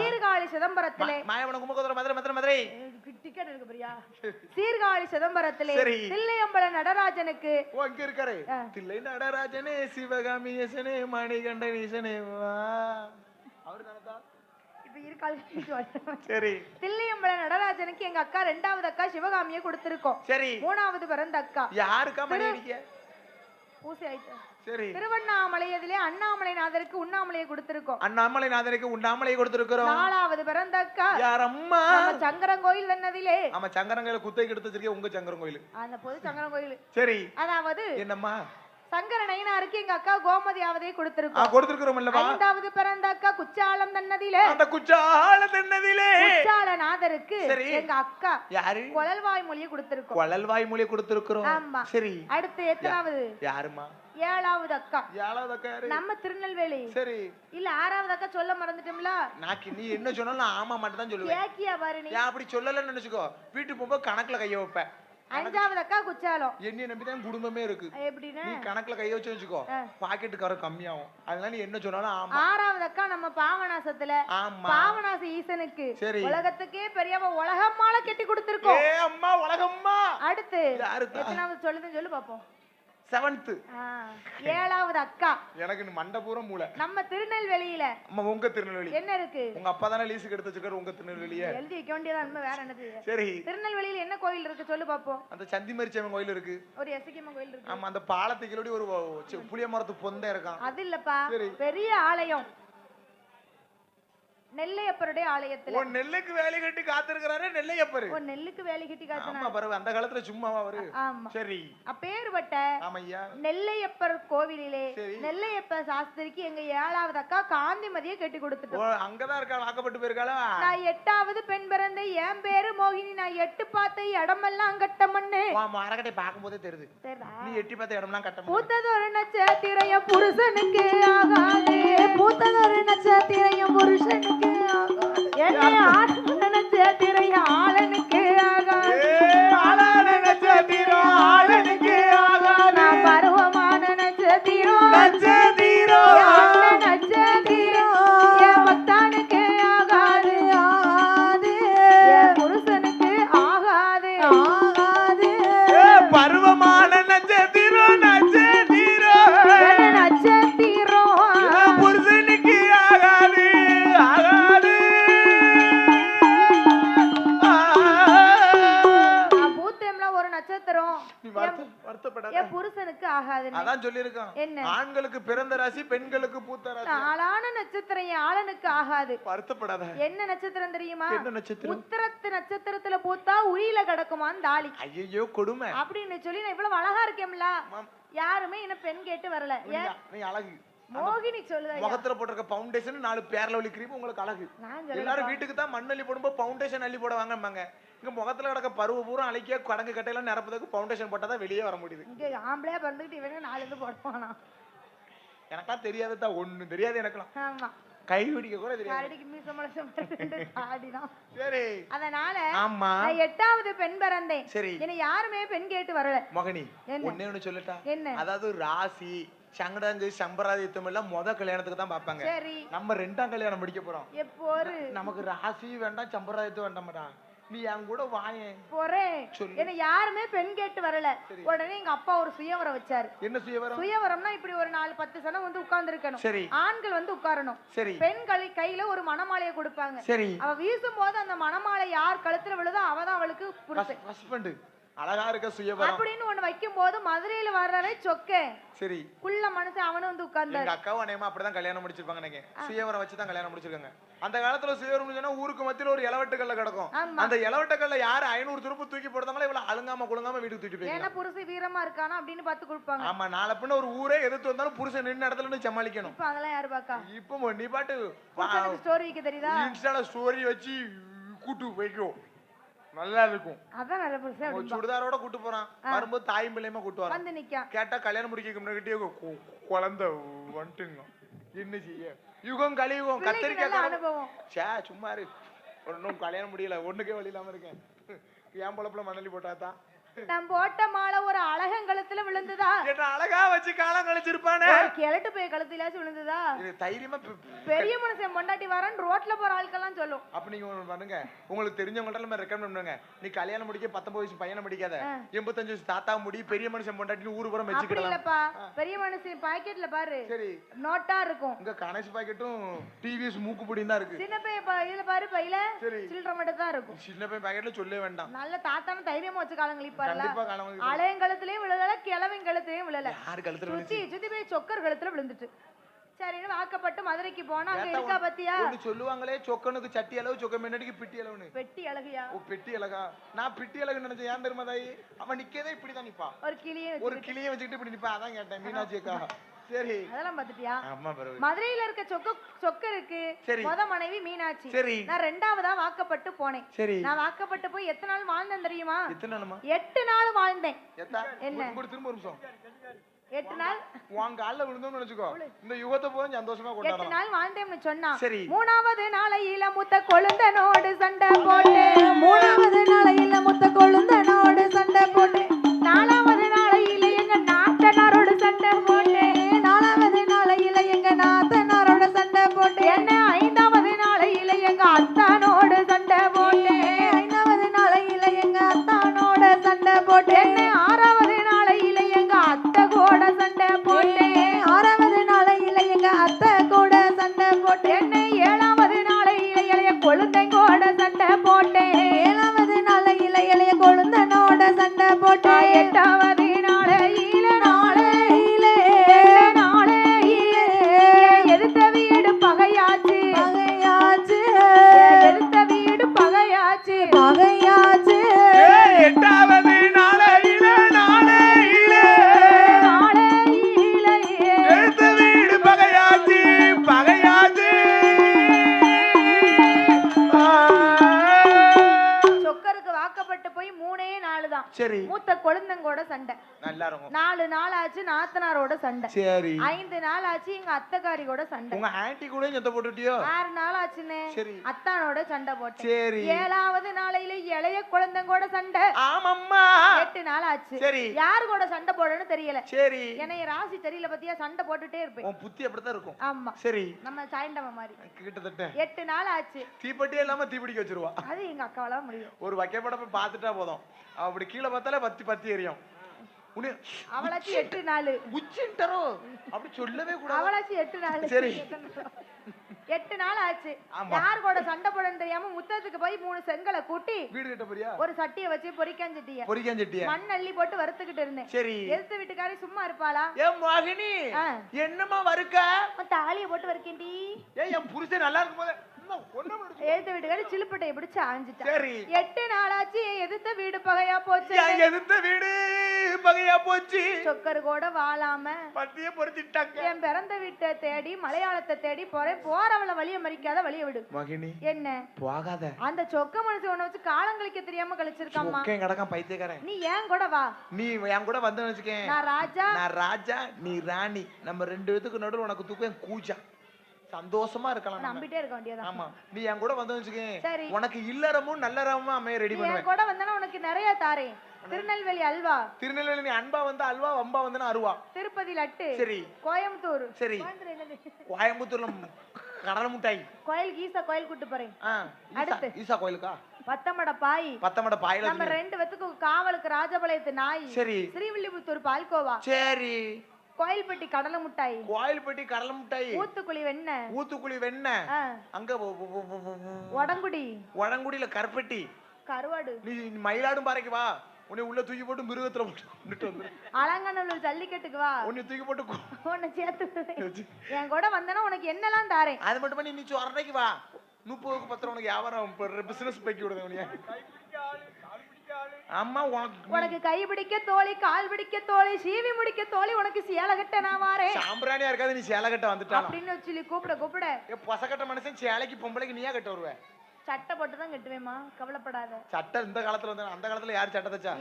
சீர்காழி சிதம்பரத்திலே மாயவன கும்பகோணம் மதுரை டிக்கெட் இருக்கு பிரியா. சீர்காழி சிதம்பரத்திலே தில்லையம்பல நடராஜனுக்கு. ஓ, இங்க இருக்காரு. தில்லை நடராஜனே சிவகாமியேசனே மணிகண்டனீசனே வா. அவர் தானடா. சரி, தில்லையம்பல நடராஜனுக்கு எங்க அக்கா இரண்டாவது அக்கா சிவகாமியை கொடுத்திருக்கோம். சரி, மூணாவது பிறந்த அக்கா யாருக்கா மணியடிக்க? பூசி ஆயிட்ட. சரி, திருவண்ணாமலையிலே அண்ணாமலைநாதருக்கு உண்ணாமலையை கொடுத்திருக்கோம். அண்ணாமலைநாதருக்கு உண்ணாமலையை கொடுத்திருக்கிறோம். நாலாவது பிறந்த அக்கா யார்? அம்மா நம்ம சங்கரங்கோயில் தன்னதிலே. ஆமா, சங்கரங்கோயில குத்தைக்கு எடுத்து வச்சிருக்கீங்க. உங்க சங்கரங்கோயில் அந்த பொது சங்கரங்கோயில். சரி, அதாவது என்னம்மா சங்கர நயனாருக்கு எங்க அக்கா கோமதியாவதை கொடுத்திருக்கோம் அல்லவா. ஐந்தாவது பிறந்த அக்கா குச்சாலம் தன்னதிலே. அந்த குச்சாலம் தன்னதிலே குச்சாலநாதருக்கு எங்க அக்கா யாரு? குழல்வாய் மொழியை கொடுத்திருக்கோம். குழல்வாய் மொழியை கொடுத்திருக்கிறோம். ஆமா. சரி, அடுத்து எத்தனாவது? யாருமா? ஏழாவது அக்கா. ஏழாவது அக்கா யாரு? நம்ம திருநெல்வேலி. சரி, இல்ல ஆறாவது அக்கா சொல்ல மறந்துட்டோம்ல. நாக்கு நீ என்ன சொன்னாலும் ஆமா மட்டும் தான் சொல்லுவேன். கேக்கியா பாரு நீ. அப்படி சொல்லலன்னு நினைச்சுக்கோ, வீட்டுக்கு போகும்போது கணக்குல கைய வைப்பேன். அஞ்சாவது அக்கா குச்சாலம். என்னைய நம்பிதான் குடும்பமே இருக்கு. எப்படின்னா நீ கணக்குல கைய வச்சு வச்சுக்கோ, பாக்கெட் கர கம்மியாகும். அதனால நீ என்ன சொன்னாலும் ஆமா. ஆறாவது அக்கா நம்ம பாவனாசத்துல பாவனாச ஈசனுக்கு உலகத்துக்கே பெரியவ உலகம்மால கட்டி கொடுத்திருக்கோம். ஏ அம்மா உலகம்மா. அடுத்து எத்தனாவது சொல்லுன்னு சொல்லு பாப்போம். 7th. ஏழாவது அக்கா எனக்கு மண்டபூரம் மூளை. நம்ம திருநெல்வேலியில. அம்மா உங்க திருநெல்வேலி என்ன இருக்கு? உங்க அப்பா தானே லீஸுக்கு எடுத்து வச்சிருக்காரு உங்க திருநெல்வேலியை. எழுதி வைக்க வேண்டியதா நம்ம வேற என்னது? சரி, திருநெல்வேலியில என்ன கோயில் இருக்கு சொல்லு பாப்போம். அந்த சந்திமரிச்சம்மன் கோயில் இருக்கு. ஒரு எசகியம்மன் கோயில் இருக்கு. ஆமா, அந்த பாலத்துக்கு ஒரு புளிய மரத்து பொந்த இருக்கான். அது இல்லப்பா, பெரிய ஆலயம் நெல்லையப்பருடைய ஆலயத்துல. ஓ, நெல்லுக்கு வேலை கட்டி காத்திருக்கிறாரு நெல்லையப்பர். ஓ, நெல்லுக்கு வேலை கட்டி காத்துனா. ஆமா, பரவ அந்த காலத்துல சும்மாவா அவரு. ஆமா. சரி, அப்பேர்வட்ட ஆமையா நெல்லையப்பர் கோவிலிலே நெல்லையப்ப சாஸ்திரிக்கு எங்க ஏழாவது அக்கா காந்திமதியை கட்டி கொடுத்துட்டோம். ஓ, அங்கதான் இருக்கா, வாக்கப்பட்டு போயிருக்காளா. நான் 8வது பெண் பிறந்த. என் பேரு மோகினி. நான் 8 பார்த்த இடமெல்லாம் கட்டமண்ணு. மரக்கட்டை பாக்கும்போதே தெரியுது. நீ 8 பார்த்த இடமெல்லாம் கட்டமண்ணு. பூத்ததொரு நட்சத்திரம் புருஷனுக்கு ஆகாது. பூத்ததொரு நட்சத்திரம் புருஷனுக்கு என்ன ஆளனுக்கு ஆகாது. பருவமான நட்சத்திரம் என் பக்தானுக்கு ஆகாது. புருஷனுக்கு ஆகாது. பருவமான நட்சத்திரம் புருஷனுக்கு ஆகாது. புருஷனுக்கு ஆகாது. அதான் சொல்லிருக்கான். என்ன? ஆண்களுக்கு பிறந்த ராசி, பெண்களுக்கு பூத்த ராசி. ஆளான நட்சத்திரம் ஆளனுக்கு ஆகாது. வருத்தப்படாத. என்ன நட்சத்திரம் தெரியுமா? என்ன நட்சத்திரம்? உத்திரத்து நட்சத்திரத்துல பூத்தா உயில கிடக்குமான் தாலி. ஐயோ கொடுமை அப்படின்னு சொல்லி நான் இவ்வளவு அழகா இருக்கேன்ல, யாருமே என்ன பெண் கேட்டு வரல. நீ அழகு மோகினி சொல்லுதா. முகத்துல போட்டுருக்க ஃபவுண்டேஷன் 4 பேர்ல ஒலி கிரீம் உங்களுக்கு அழகு. எல்லாரும் வீட்டுக்கு தான் மண் அள்ளி போடும்போது ஃபவுண்டேஷன் அள்ளி போட வாங்கம்பாங்க. இங்க முகத்துல கிடக்க பருவ பூரா அழிக்க கடங்கு கட்டையெல்லாம் நிரப்புறதுக்கு ஃபவுண்டேஷன் போட்டாதான் வெளியே வர முடியுது. இங்க ஆம்பளையா பிறந்துட்டு இவங்க 4 இது போடுவானா? எனக்கா தெரியாததா ஒண்ணு தெரியாது எனக்குலாம். ஆமா, கை பிடிக்க கூட தெரியாது. கரடிக்கு மீச முளைச்ச ஆடினா. சரி, அதனால ஆமா நான் 8வது பெண் பிறந்தேன். சரி, என்ன யாருமே பெண் கேட்டு வரல. மகனி ஒண்ணே சொல்லட்டா? என்ன? அதாவது ராசி சங்கடங்கு சம்பிரதாயத்தம் எல்லாம் கல்யாணத்துக்கு தான் பாப்பாங்க. நம்ம 2ஆம் கல்யாணம் முடிக்க போறோம். எப்போ நமக்கு ராசி வேண்டாம் சம்பிரதாயத்தும் வேண்டாம்டா. நீ என் கூட வாயேன் போறேன். என்ன யாருமே பெண் கேட்டு வரல. உடனே எங்க அப்பா ஒரு சுயவரம் வச்சாரு. என்ன சுயவரம்? சுயவரம்னா இப்படி ஒரு 4-10 சனம் வந்து உட்கார்ந்து இருக்கணும். ஆண்கள் வந்து உட்காரணும். பெண்கள் கையில ஒரு மணமாலையை கொடுப்பாங்க. அவ வீசும் போது அந்த மணமாலை யார் கழுத்துல விழுதோ அவதான் அவளுக்கு புருஷன். அழகா இருக்க சுயவரம் அப்படின்னு ஒண்ணு வைக்கும் போது மதுரையில வர்றே சொக்க. சரி, குள்ள மனுஷன் அவனும் வந்து உட்கார்ந்தாரு. எங்க அக்காவும் அண்ணேமா அப்படிதான் கல்யாணம் முடிச்சிருப்பாங்க. நீங்க சுயவரம் வச்சுதான் கல்யாணம் முடிச்சிருக்காங்க. அந்த காலத்துல சுயவரம்னு சொன்னா ஊருக்கு மத்தியில ஒரு இளவட்ட கல்ல கிடக்கும். அந்த இளவட்ட கல்ல யாரு 500 துருப்பு தூக்கி போடுறாங்களோ இவ்வளவு அழுங்காம குழுங்காம வீட்டுக்கு தூக்கி போய். ஏன்னா புருஷன் வீரமா இருக்கானா அப்படின்னு பார்த்து கொடுப்பாங்க. ஆமா, நாளை பின்ன ஒரு ஊரே எதிர்த்து வந்தாலும் புருஷன் நின்ன இடத்துல இருந்து சமாளிக்கணும். இப்ப அதெல்லாம் யாரு பாக்கா? இப்போ நீ பாட்டு ஸ்டோரி வைக்க தெரியுதா? இன்ஸ்டால ஸ்டோரி வச்சு கூட்டு வைக்கோ, நல்லா இருக்கும். அதான் நல்ல புருஷன். சுடிதாரோட கூட்டு போறான், வரும்போது தாயும் பிள்ளையமா கூட்டு வரான். வந்து நிக்க கேட்டா கல்யாணம் முடிக்க முன்னாடியே குழந்தை வந்துட்டுங்க. என்ன செய்ய யுகம் கலியுகம் கத்திரிக்காய் அனுபவம். சே சும்மா இரு, ஒன்னும் கல்யாணம் முடியல, ஒண்ணுக்கே வழி இல்லாம இருக்கேன். என் பொழப்புல மணலி போட்டாதான். நான் போட்ட மாலை ஒரு அழகங்கலத்துல விழுந்துதா? என்ன அழகா வச்சு காலம் கழிச்சிருப்பானே, கிழட்டு போய் கழுத்திலாச்சும் விழுந்துதா? இது தைரியமா பெரிய மனுஷன் பொண்டாட்டி வரேன் ரோட்ல போற ஆட்கள்லாம் சொல்லும். அப்ப நீங்க பண்ணுங்க, உங்களுக்கு தெரிஞ்சவங்கள்ட்ட நம்ம ரெக்கமெண்ட் பண்ணுங்க. நீ கல்யாணம் முடிக்க 19 வயசு பையனை முடிக்காத, 85 வயசு தாத்தா முடி பெரிய மனுஷன் பொண்டாட்டின்னு ஊரு புறம் வச்சுக்கலாம். இல்லப்பா, பெரிய மனுஷன் பாக்கெட்ல பாரு சரி நோட்டா இருக்கும். உங்க கணேஷ் பாக்கெட்டும் டிவிஎஸ் மூக்கு பொடியும் தான் இருக்கு. சின்ன பையன் இதுல பாரு பையில சில்லற மட்டும் தான் இருக்கும். சின்ன பையன் பாக்கெட்ல சொல்லவே வேண்டாம். நல்ல தாத்தான தைரியமா வச்சு காலங்களி கண்டிப்பா காலம் அலையங்கலத்திலயும் விழல, கிழவங்கலத்திலயும் விழல. யார் கழுத்துல சுத்தி சுத்தி போய் சொக்கர் கழுத்துல விழுந்துட்டு சரின்னு வாக்கப்பட்டு மதுரைக்கு போனா அங்க இருக்கா பத்தியா? ஒன்னு சொல்லுவாங்களே சொக்கனுக்கு சட்டி அளவு, சொக்க முன்னாடிக்கு பிட்டி அளவுன்னு. பெட்டி அழகியா? ஓ பெட்டி அழகா? நான் பிட்டி அழகு நினைச்சேன். ஏன் தெரியுமா தாயி, அவன் நிக்கதே இப்படிதான் நிப்பா, ஒரு கிளியை வச்சுக்கிட்டு இப்படி நிப்பா. அதான் கேட்டேன் மீனாட்சி அக்கா. சரி அதெல்லாம் பாத்துட்டியா? மதுரையில இருக்க சொக்கருக்கு முத மனைவி மீனாட்சி. சரி நான் ரெண்டாவதா வாக்கப்பட்டு போனேன். சரி நான் வாக்கப்பட்டு போய் எத்தனை நாள் வாழ்ந்தேன் தெரியுமா? எத்தனை நாளுமா? 8 நாள் வாழ்ந்தேன். என்ன திரும்ப ஒரு நிமிஷம். 8 நாள் உன் கால்ல விழுந்தோம்னு நினைச்சுக்கோ, இந்த யுகத்தை போய் சந்தோஷமா கொண்டாடலாம். 8 நாள் வாழ்ந்தேன்னு சொன்னா மூணாவது நாளையில முத்த கொழுந்தனோடு சண்டை போட்டு, மூணாவது நாளையில முத்த கொழுந்தனோடு சண்டை போட்டு, நாலாவது நாளையில எங்க நாத்தனாரோட சண்டை போட்டு, நாலாவது நாளையில எங்க நாத்தனாரோட சண்டை போட்டு, என்ன ஐந்தாவது நாளையில எங்க அத்தானோட சண்டை போட்டு, ஐந்தாவது நாளையில எங்க அத்தானோட சண்டை போட்டு, என்ன ஆறாவது நாளையில எங்க அத்தை கூட சண்டை போட்டு, ஆறாவது நாளையில எங்க அத்தை கூட சண்டை போட்டு, என்ன ஏழாவது நாளையில இளைய கொழுந்தைங்கோட சண்டை போட்டு, ஏழாவது நாளையில இளைய கொழுந்தனோட சண்டை போட்டு, எட்டாவது நாளையில எதிர்த்த வீடு பகையாச்சு, பகையாச்சு எதிர்த்த வீடு பகையாச்சு, பகையாச்சு எட்டாவது நாளையில எதிர்த்த வீடு பகையாச்சு, பகையாச்சு. சொக்கருக்கு வாக்கப்பட்டு போய் 3 நாள் தான். சரி மூத்த கொழுந்தங்கோட சண்டை நல்லா இருக்கும். 4 நாள் ஆச்சு நாத்தனாரோட சண்டை. சரி 5 நாள் ஆச்சு எங்க அத்தைக்காரி கூட சண்டை. உங்க ஆன்ட்டி கூட சண்டை போட்டுட்டியோ? 6 நாள் ஆச்சுனே அத்தானோட சண்டை போட்டேன். சரி 7வது நாளையில இளைய குழந்தைங்கோட சண்டை. ஆமாம்மா 8 நாள் ஆச்சு. சரி யாரு கூட சண்டை போடணும்னு தெரியல. சரி என்னைய ராசி தெரியல பத்தியா, சண்டை போட்டுட்டே இருப்பேன். உன் புத்தி அப்படிதான் இருக்கும். ஆமா சரி நம்ம சாயண்டவ மாதிரி கிட்டத்தட்ட 8 நாள் ஆச்சு. தீப்பெட்டியே இல்லாம தீப்பிடிக்க வச்சிருவா. அது எங்க அக்காவால முடியும். ஒரு வக்கைப்பட போய் பாத்துட்டா போதும், அப்படி கீழே பார்த்தாலே பத்தி எரியும். அவளாச்சு 8 நாள் உச்சின்டரோ அப்படி சொல்லவே கூடாது. அவளாச்சு 8 நாள். சரி 8 நாள் ஆச்சு. யார் கூட சண்டை போடன்னு தெரியாம முத்தத்துக்கு போய் 3 செங்கலை கூட்டி வீடு கட்ட போறியா, ஒரு சட்டியை வச்சு பொரிக்காஞ்சட்டிய மண் அள்ளி போட்டு வறுத்துக்கிட்டு இருந்தேன். சரி எதிர்த்து வீட்டுக்காரி சும்மா இருப்பாளா? ஏ மோகினி என்னமா வறுக்க? தாலியை போட்டு வறுக்கேன்டி. ஏ என் புருஷன் நல்லா இருக்கும் போது எதிர்த்த வீட்டுக்காரி சிலுப்பட்டையை பிடிச்சு ஆஞ்சிட்டா. 8 நாளாச்சு எதிர்த்த வீடு பகையா போச்சு, எதிர்த்த வீடு பகையா போச்சு. சொக்கரு கூட வாழாம பத்திய பொறுத்திட்டாங்க. என் பிறந்த வீட்டை தேடி மலையாளத்தை தேடி போறவள வழிய மறிக்காத வழிய விடு மகினி. என்ன போகாத, அந்த சொக்க மனுஷன் உன்னை வச்சு காலம் கழிக்க தெரியாம கழிச்சிருக்காமா. கிடக்கான் பைத்தியக்காரன். நீ ஏன் கூட வா, நீ என் கூட வந்து வச்சுக்கேன். நான் ராஜா நீ ராணி, நம்ம 2 பேத்துக்கு நடுவுல உனக்கு தூக்கம் கூச்சா சந்தோஷமா இருக்கலாம். நம்பிட்டே இருக்க வேண்டியது. ஆமா நீ என் கூட வந்து வச்சுக்கேன், உனக்கு இல்லறமும் நல்லறமும் அமைய ரெடி பண்ணுவேன். என் கூட வந்தனா உனக்கு நிறைய தாரேன். திருநெல்வேலி அல்வா, திருநெல்வேலி நீ அன்பா வந்து அல்வா, வம்பா வந்தனா அருவா. திருப்பதி லட்டு. சரி கோயம்புத்தூர். சரி கோயம்புத்தூர்ல கடலை முட்டாய். கோயில் ஈசா கோயில் கூட்டி போறேன். அடுத்து ஈசா கோயிலுக்கா? பத்தமட பாயில நம்ம 2 பேத்துக்கு காவலுக்கு ராஜபாளையத்து நாய். சரி ஸ்ரீவில்லிபுத்தூர் பால்கோவா. சரி கோயில்பட்டி கடலை முட்டாய். கோயில்பட்டி கடலை முட்டாய். ஊத்துக்குளி வெண்ணெய். அங்க வடங்குடியில கருப்பட்டி கருவாடு. நீ மயிலாடும் பாறைக்கு வா, உன்னை உள்ள தூக்கி போட்டு மிருகத்துல விட்டு வந்து அலங்காநல்லூர் ஜல்லிக்கட்டுக்கு வா, உன்னை தூக்கி போட்டு உன்னை சேர்த்து என் கூட வந்தனா உனக்கு என்னெல்லாம் தாரேன். அது மட்டும் பண்ணி நீ சொரணைக்கு வா, 30க்கு 10 உனக்கு வியாபாரம் பிசினஸ் பைக்கி விடுது உனியா அம்மா உனக்கு கை பிடிக்க தோழி கால் பிடிக்க தோழி சீவி முடிக்க தோழி உனக்கு சேலகட்ட நான் வாரேன் சாம்பிராணியா இருக்காது நீ சேலகட்ட வந்துட்டா அப்படின்னு சொல்லி கூப்பிட பொசக்கட்ட மனுஷன் சேலைக்கு பொம்பளைக்கு நீயா கட்ட வருவே சட்டை போட்டு தான் கட்டுவேமா கவலைப்படாத சட்டை இந்த காலத்துல வந்து அந்த காலத்துல யார் சட்டை தச்சா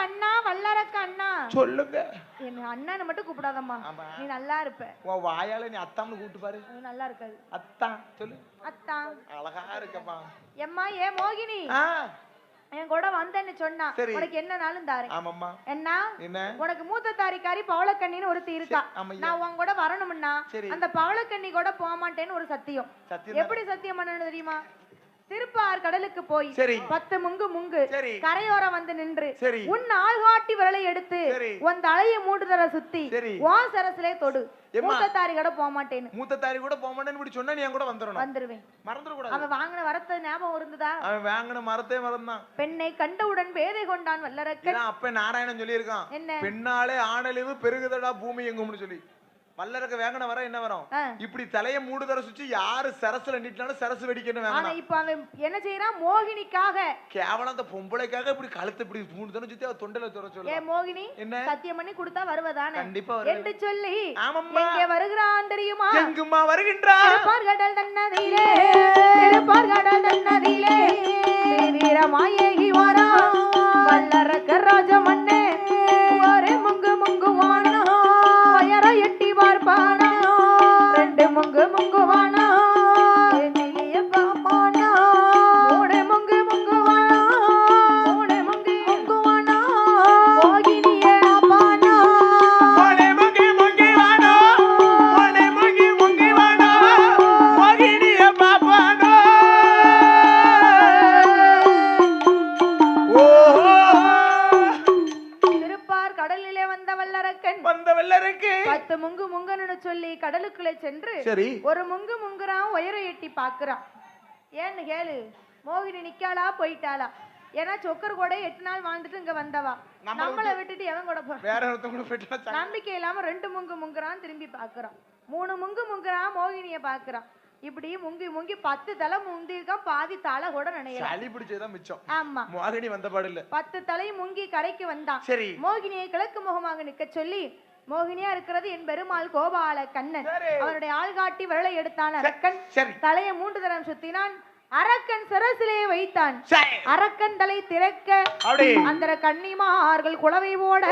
அண்ணா வல்லரக்க அண்ணா சொல்லுங்க என்ன அண்ணனை மட்டும் கூப்பிடாதம்மா நீ நல்லா இருப்ப உன் வாயால நீ அத்தாம்னு கூப்பிட்டு பாரு நல்லா இருக்காது அத்தா சொல்லு அத்தா அழகா இருக்கப்பா எம்மா மோகினி என் கூட வந்தேன்னு சொன்னா உனக்கு என்னனாலும் தாரு என்ன உனக்கு மூத்த தாரிக்காரி பவளக்கண்ணின்னு ஒருத்தி இருக்கா நான் உன் கூட வரணும்னா அந்த பவளக்கண்ணி கூட போக மாட்டேன்னு ஒரு சத்தியம் எப்படி சத்தியம் பண்ணணும் தெரியுமா திருப்பார் கடலுக்கு போய் 10 முங்கு கரையோரம் வந்து நின்று உன் ஆள்காட்டி விரலை எடுத்து உன் தலையை 3 தடவை சுத்தி உன் சரசிலே தொடு மூத்த தாரி கூட போக மாட்டேன்னு மூத்த தாரி கூட போக மாட்டேன்னு இப்படி சொன்னா நீ கூட வந்துருவேன் மறந்துட கூடாது அவன் வாங்கின வரத்தை ஞாபகம் இருந்ததா அவன் வாங்கின மரத்தே மறந்தான் பெண்ணை கண்டவுடன் பேதை கொண்டான் வல்லரக்கன் அப்ப நாராயணன் சொல்லி இருக்கான் என்ன பெண்ணாலே ஆணழிவு பெருகுதடா பூமி எங்கும்னு சொல்லி வல்லரக்க வேங்கன வர என்ன வரும் இப்படி தலைய 3 தடவை சுத்தி யாரு சரசுல நிட்டாலும் சரசு வெடிக்கணும் வேங்கன ஆனா இப்ப அவன் என்ன செய்யறான் மோகினிக்காக கேவலம் அந்த பொம்பளைக்காக இப்படி கழுத்து இப்படி 3 தடவை சுத்தி அவ தொண்டல தொற சொல்ல மோகினி என்ன சத்தியம் பண்ணி கொடுத்தா வருவதானே கண்டிப்பா என்று சொல்லி எங்க வருகிறான் தெரியுமா எங்குமா வருகின்றான் திருப்பார்கடல் தன்னதிலே திருப்பார்கடல் தன்னதிலே வீரமாயேகி வரா வல்லரக்க ராஜமன்னே ஒரே முங்கு வானா வயர எட்டி பார்ப்பானா 2 முங்கு வானா நீயே பாப்பானா 3 முங்கு வானா 3 முங்கு வானா மோகினியே பானா 3 முங்கு வானா 3 முங்கு வானா மோகினியே பாப்பானா திருப்பார் கடலிலே வந்த வல்லரக்கன் 10 முங்குன்னு சொல்லி கடலுக்குள்ளே சென்று ஒரு முங்குறான் உயர எட்டி பாக்குறான் ஏன்னு கேளு மோகினி நிக்காளா போயிட்டாளா ஏன்னா சொக்கர் கூட 8 நாள் வாழ்ந்துட்டு இங்க வந்தவா நம்மள விட்டுட்டு எவன் கூட போறான் நம்பிக்கை இல்லாம 2 முங்குறான் திரும்பி பாக்குறான் 3 முங்குறான் மோகினிய பாக்குறான் இப்படி முங்கி 10 தலை முந்திருக்கான் பாதி தலை கூட நினையல சளி பிடிச்சதான் மிச்சம் ஆமா மோகினி வந்த பாடல 10 தலை முங்கி கரைக்கு வந்தான் மோகினியை கிழக்கு முகமாக நிக்க சொல்லி மோகினியா இருக்கிறது என் பெருமாள் கோபால கண்ணன் அவனுடைய ஆள்காட்டி விரலை எடுத்தான் அரக்கன் தலையை 3 தரம் சுத்தினான் அரக்கன் சிரசிலே வைத்தான் அரக்கன் தலை திறக்க அந்த கன்னிமார்கள் குளவை போட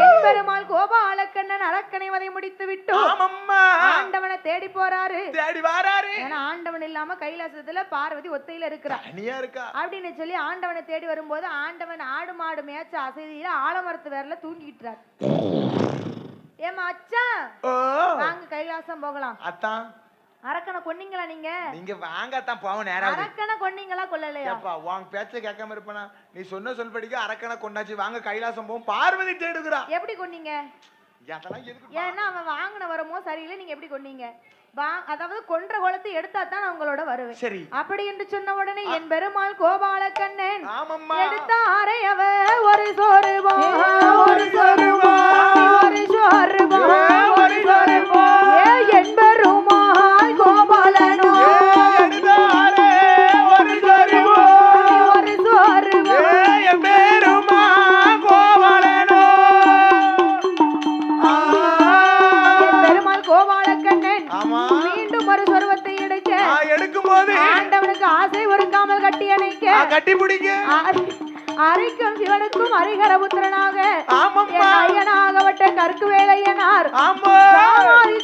என் பெருமாள் கோபால கண்ணன் அரக்கனை வதை முடித்து விட்டு ஆண்டவனை தேடி போறாரு ஏன்னா ஆண்டவன் இல்லாம கைலாசத்துல பார்வதி ஒத்தையில இருக்கிறா அப்படின்னு சொல்லி ஆண்டவனை தேடி வரும்போது ஆண்டவன் ஆடு மாடு மேய்ச்ச அசதியில ஆலமரத்து வேர்ல தூங்கிட்டார் ஏமா அச்சா வாங்க கைலாசம் போகலாம் அத்தான் அரக்கனை கொன்னீங்களா நீங்க வாங்கத்தான் போவோம் நேரம் அரக்கனை கொன்னீங்களா கொல்லலையா உன் பேச்ச கேட்காம இருப்பனா நீ சொன்ன சொல்படிக்கு அரக்கனை கொண்டாச்சு வாங்க கைலாசம் போவோம் பார்வதி தேடுகிறா எப்படி கொன்னீங்க ஏன்னா அவன் வாங்கின வரமோ சரியில்லை நீங்க எப்படி கொன்னீங்க அதாவது கொன்ற குலத்தை எடுத்தா தான் அவங்களோட வருவேன் அப்படி என்று சொன்ன உடனே என் பெருமாள் கோபால கண்ணன் எடுத்தாரே அவ ஒரு சோறுவா ஒரு சோறுவா ஒரு சோறுவா ஒரு சோறுவா என் பெருமாள் கோபாலனோ எடுத்தாரே ஒரு சோறுவா ஒரு சோறுவா என் பெருமாள் கோபாலனோ என் பெருமாள் கோபால கண்ணன் மீண்டும் ஒரு சொருவத்தை எடுக்கும் போது ஆண்டவனுக்கு ஆசை ஒருக்காமல் கட்டி அணைக்க கட்டி பிடிக்க அரைக்கும் சிவனுக்கும் அரிகரபுத்திரனாக ஐயனாகப்பட்ட கற்கு வேலையனார்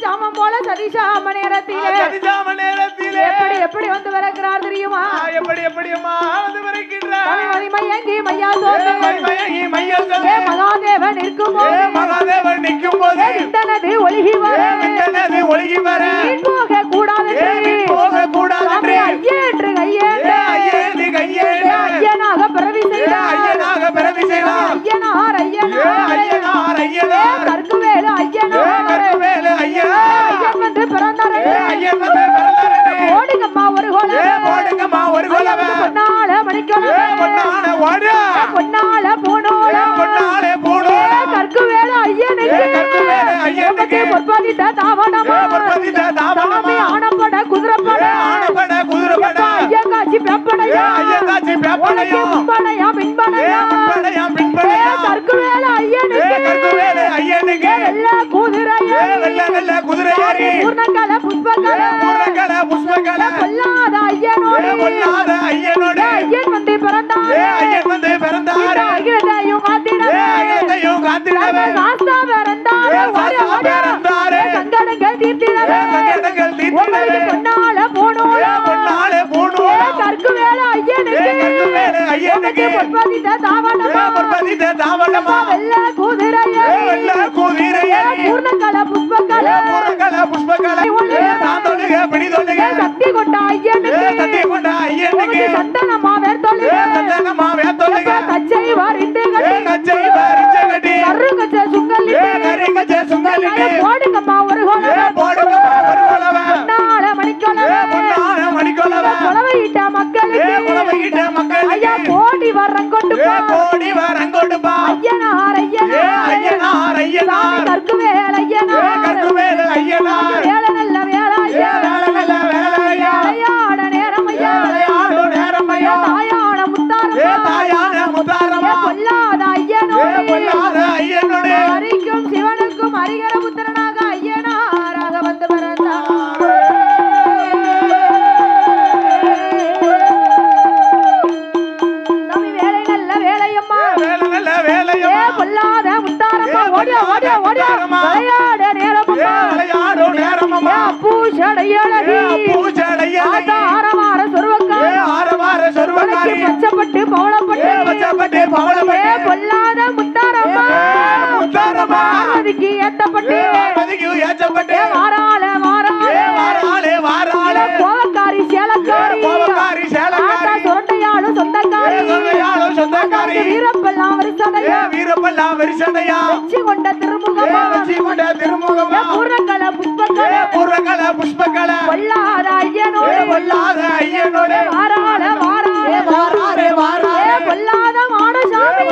சாமம் போல சதிசாம நேரத்திலே எப்படி வந்து வருகிறார் தெரியுமா மகாதேவன் நிற்கும் போது தனது ஒழுகி வர போக கூடாது ஐயனாக பிறவி செய்தார் கற்குவேலு ஐயன் வந்து பிறந்தார் ஓடுங்கம்மா ஒரு கோல பொன்னால மணிக்கணும் பொன்னால போனோட கற்குவேலு ஐயனுக்கு பொற்பதித்த தாவணமா நல்ல நல்ல குதிரை ஏறி பூர்ணகால புஷ்பகால பூர்ணகால புஷ்பகால பொல்லாத ஐயனோடு பொல்லாத ஐயனோடு ஐயன் வந்து பிறந்தார் ஐயன் வந்து பிறந்தார் அகிலத்தையும் காத்திடவே அகிலத்தையும் காத்திடவே சாஸ்தா பிறந்தார் சங்கடங்கள் தீர்த்திடவே சங்கடங்கள் தீர்த்திடவே பொன்னால போனோம் கற்கு வேலை ஐயனுக்கு பொற்பதித்த தாவணமா வெள்ள குதிரையே பூர்ணகால புஷ்பகால பிடிதொழுக சக்தி கொண்ட ஐயனுக்கு சந்தனமா வேர்த்தொழுக கச்சை வாரிட்டு கட்டி கருங்கச்ச சுங்கலிட்டு போடுங்கம்மா ஒரு பொன்னால மணிக்கொலவ கொலவையிட்ட மக்களுக்கு ஐயா கோடி வரங்கொண்டு ஐயனார் கற்கு வேலை ஐயனார் வேலை நல்ல வேலையாட நேரம் ஐயா தாயான முத்தாரமா பொல்லாத ஐயனோடு ஹரிக்கும் சிவனுக்கும் ஹரிகர புத்திரனாக ஐயனாராக வந்து பிறந்தார் சாமி வேலை நல்ல வேலையம்மா பொல்லாத முத்தாரம்மா ஓடியா விளையாட நேரமம்மா பூஷடையழகி ஆரவார சொருவக்காரி பச்சப்பட்டு பவளப்பட்டு பொல்லாத முத்தாரம்மா அதுக்கு ஏத்தப்பட்டு வாராள கோவக்காரி சேலக்காரி சுரட்டையாளும் சொந்தக்காரி வீரப்பெல்லாம் வரிசடையா வச்சு கொண்ட திருமுகமா பூர்ணகால புஷ்பகால பொல்லாத ஐயனோடு வாராள பொல்லாத மாடசாமி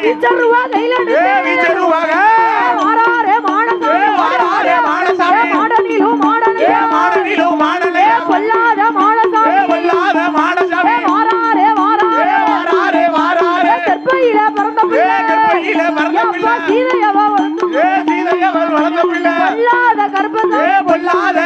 விச்சருவா கையில வாராரே மாடசாமி மாடனிலும் பொல்லாத மாடசாமி வாராரே கற்பையில பிறந்த சீதையவ வளர்ந்த பிள்ளை பொல்லாத